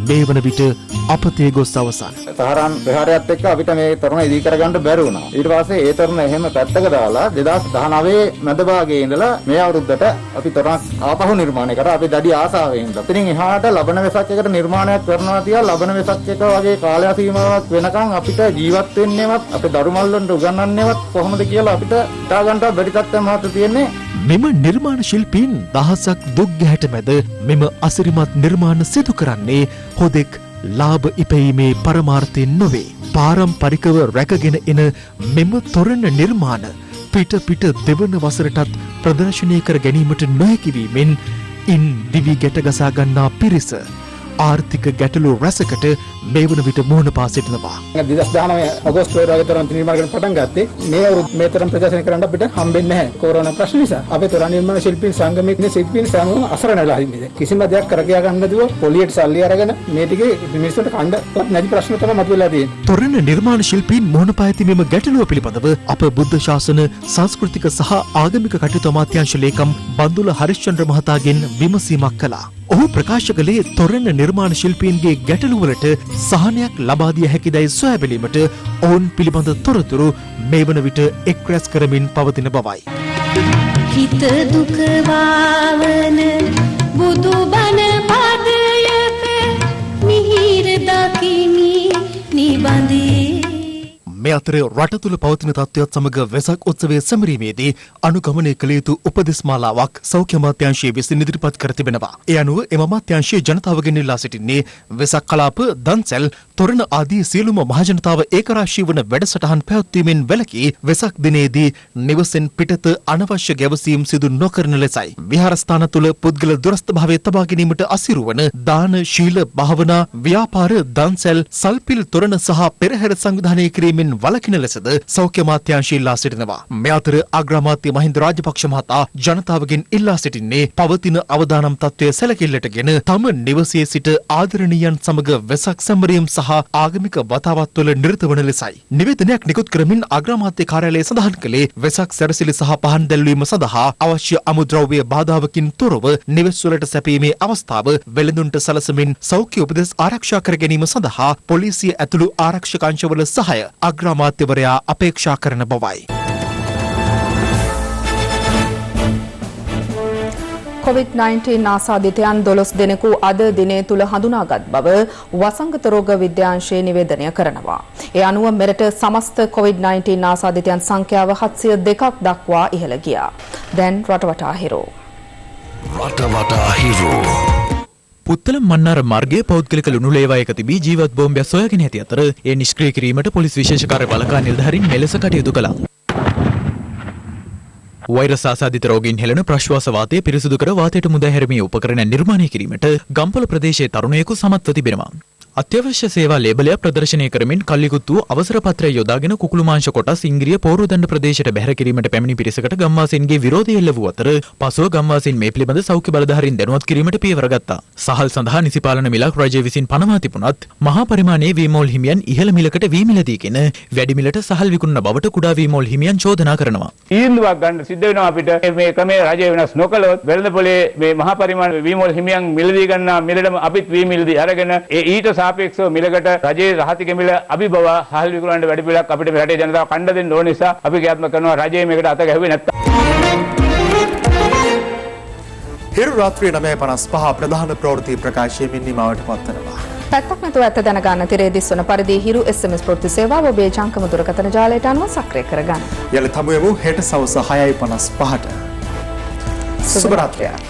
S18: මේ වන විට අපතේ ගොස් අවසන්.
S1: සහරාන් ප්‍රහාරයත් එක්ක අපිට මේ තරුණ ඉදි කරගන්න බැරි වුණා. ඊට පස්සේ ඒ තරුණ එහෙම පැත්තක දාලා 2019 මැද භාගයේ ඉඳලා මේ අවුරුද්දට අපි තරුණ ආපහු නිර්මාණය කරා. අපි දැඩි ආසාවෙන් ඉඳලා. ඉතින් එහාට ලබන වෙසක් එකට නිර්මාණයක් කරනවා තියා ලබන වෙසක් එක වගේ කාලය සීමාවක් වෙනකන් අපිට ජීවත් වෙන්නේවත් අපේ දරු මල්ලන්ට උගන්වන්නේවත් කොහොමද කියලා අපිට හිතා ගන්නවත් බැරි තත්ත්වයක් මහත් තියෙන්නේ.
S18: මෙම නිර්මාණ ශිල්පීන් දහසක් දුක් ගැහැට මැද මෙම අසිරිමත් නිර්මාණ සිදු කරන්නේ හොදෙක් ලාභ ඉපැයීමේ පරමාර්ථයෙන් නොවේ. පාරම්පරිකව රැකගෙන එන මෙම තොරණ නිර්මාණ පිට පිට දෙවන වසරටත් ප්‍රදර්ශනය කර ගැනීමට නොහැකි වීමෙන් ඉන් දිවි ගැට ගසා ගන්නා පිරිස ආර්ථික ගැටලු රැසකට මේ වන විට මුහුණ පා සිටිනවා.
S4: 2019 අගෝස්තුවේ වගේ තරම් නිර්මාණ කරන්න පටන් ගත්තේ මේ අවුරුදු මේ තරම් ප්‍රදර්ශන කරන්න අපිට හම්බෙන්නේ නැහැ. කොරෝනා ප්‍රශ්න නිසා. අපේ තොරණ නිර්මාණ ශිල්පීන් සංගමයේ ශිල්පීන් සංගම අසරණ වෙලා ඉන්නේ. කිසිම දෙයක් කරකියා ගන්න නැතුව පොලියට සල්ලි අරගෙන මේ ටිකේ මිනිස්සුන්ට කණ්ඩවත් නැති ප්‍රශ්න තමයි මතුවලා තියෙන්නේ.
S18: තොරණ නිර්මාණ ශිල්පීන් මුහුණ පා ඇති මෙම ගැටලුව පිළිබඳව අප බුද්ධ ශාසන සංස්කෘතික සහ ආගමික කටයුතු අමාත්‍යාංශ ලේකම් බන්දුල හරිශ්චන්ද්‍ර මහතාගෙන් විමසීමක් කළා. ඔහු ප්‍රකාශ කළේ තොරණ නිර්මාණ ශිල්පීන්ගේ ගැටලුවලට සහනයක් ලබා දිය හැකිදැයි සොයා බැලීමට ඔවුන් පිළිබඳ තොරතුරු මේ වන විට එක් රැස් කරමින් පවතින බවයි.
S5: හිත දුක වාවන බුදු බණ පදයක මිහිර දකිමි නිබඳේ.
S18: මේ අතර රට තුළ පවතින තත්ත්වයත් සමග වෙසක් උත්සවයේ සැමරීමේදී අනුගමනය කළ යුතු උපදෙස් මාලාවක් සෞඛ්‍ය අමාත්‍යාංශයේ විසින් ඉදිරිපත් කර තිබෙනවා. ඒ අනුව එම අමාත්‍යාංශයේ ජනතාවගෙන් ඉල්ලා සිටින්නේ වෙසක් කලාප, දන්සැල්, තොරණ ආදී සියලුම මහජනතාව ඒකරාශී වන වැඩසටහන් පැවැත්වීමෙන් වැළකී වෙසක් දිනේදී නිවසෙන් පිටත අනවශ්‍ය ගැවසීම් සිදු නොකරන ලෙසයි. විහාරස්ථාන තුළ පුද්ගල දුරස්ථභාවය තබා ගැනීමට අසිරු වන දාන, ශීල, භාවනා, ව්‍යාපාර, දන්සැල්, සල්පිල්, තොරණ සහ පෙරහැර සංවිධානය කිරීමෙන් වලකින ලෙසද සෞඛ්‍ය අමාත්‍යාංශය ඉල්ලා සිටිනවා. මේ අතර අග්‍රාමාත්‍ය මහින්ද රාජපක්ෂ මහතා ජනතාවගෙන් ඉල්ලා සිටින්නේ පවතින අවදානම් තත්ත්වය සැලකිල්ලටගෙන තම නිවසේ සිට ආදරණීයන් සමග වෙසක් සැමරීම් සහ ආගමික වතාවත්වල නිරත වන ලෙසයි. නිවේදනයක් නිකුත් කරමින් අග්‍රාමාත්‍ය කාර්යාලය සඳහන් කළේ වෙසක් සැරසිලි සහ පහන් දැල්වීම සඳහා අවශ්‍ය අමුද්‍රව්‍ය බාධාවකින් තොරව නිවෙස්වලට සැපීමේ අවස්ථාව වෙළඳුන්ට සලසමින් සෞඛ්‍ය උපදෙස් ආරක්ෂා කර ගැනීම සඳහා පොලිසිය ඇතුළු ආරක්ෂක අංශවල සහාය අග්‍රාමාත්‍යවරයා අපේක්ෂා කරන බවයි.
S2: COVID-19 ආසාදිතයන් 12 දෙනෙකු අද දිනේ තුල හඳුනාගත් බව වසංගත රෝග විද්‍යාංශය නිවේදනය කරනවා. ඒ අනුව මෙරට සමස්ත COVID-19 ආසාදිතයන් සංඛ්‍යාව 702ක් දක්වා ඉහළ ගියා. දැන් රටවටා හිරෝ.
S3: රටවටා හිරෝ.
S18: පුත්තලම් මන්නාර මාර්ගයේ පෞද්ගලික ලුණු ලේවායක තිබී ජීවත් බෝම්බයක් සොයාගෙන ඇති අතර ඒ නිෂ්ක්‍රිය කිරීමට පොලිස් විශේෂ කාර්ය බළකා නිලධාරීන් මෙලෙස කටයුතු කළා. වෛරස් ආසාදිත රෝගීන් හෙළන ප්‍රශ්වාස වාතය පිරිසුදු කර වාතයට මුදා හැරීමේ උපකරණ නිර්මාණය කිරීමට ගම්පොළ ප්‍රදේශයේ තරුණයෙකු සමත්ව තිබෙනවා. අත්‍යවශ්‍ය සේවා ලේබලයක් ප්‍රදර්ශනය කරමින් කල්ලිකුත් වූ අවසර පත්‍රය යොදාගෙන කුකුළු මාංශ කොටස් ඉංග්‍රීය පෝරුදණ්ඩ ප්‍රදේශයට බැහැර කිරීමට පැමිණි පිරිසකට ගම්වාසීන්ගේ විරෝධය එල්ල වූ අතර පසුව ගම්වාසීන් මේ පිළිබඳ සෞඛ්‍ය බලධාරීන් දැනුවත් කිරීමට පියවර ගත්තා. සහල් සඳහා නිසි පාලන මිලක් රජය විසින් පනවා තිබුණත් මහා පරිමාණයේ වීමෝල් හිමියන් ඉහළ මිලකට වී මිල දීගෙන වැඩි මිලට සහල් විකුණන බවට කුඩා වීමෝල් හිමියන් චෝදනා කරනවා.
S11: ඊන්දුවක් ගන්න සිද්ධ වෙනවා අපිට මේ ක්‍රමයේ රජය වෙනස් නොකළොත් වෙළඳපොලේ මේ මහා පරිමාණ වීමෝල් හිමියන් මිල දී ගන්නා මිලටම අපිත් වී මිල දී අරගෙන ඒ ඊට සාපේක්ෂව මිලකට රජයේ රහතික මිල අභිබව සහල් විකුණන්න වැඩි පිළක් අපිට මේ රටේ ජනතාව කණ්ඩ දෙන්න ඕන නිසා අපි ක්‍රියාත්මක කරනවා. රජයේ මේකට අත ගැහුවේ නැත්තම්.
S7: හිරු රාත්‍රියේ 9:55 ප්‍රධාන ප්‍රවෘත්ති ප්‍රකාශයෙන් නිමවට පත්වනවා.
S2: පැත්තක් නැතුව ඇත්ත දැනගන්න තිරේ දිස්වන පරිදි හිරු SMS ප්‍රවෘත්ති සේවාව ඔබේ ජංගම දුරකථන ජාලයට අනුව සක්‍රිය කරගන්න.
S7: යලිත් හමු වෙමු හෙට සවස 6:55ට. සුබ රාත්‍රියක්.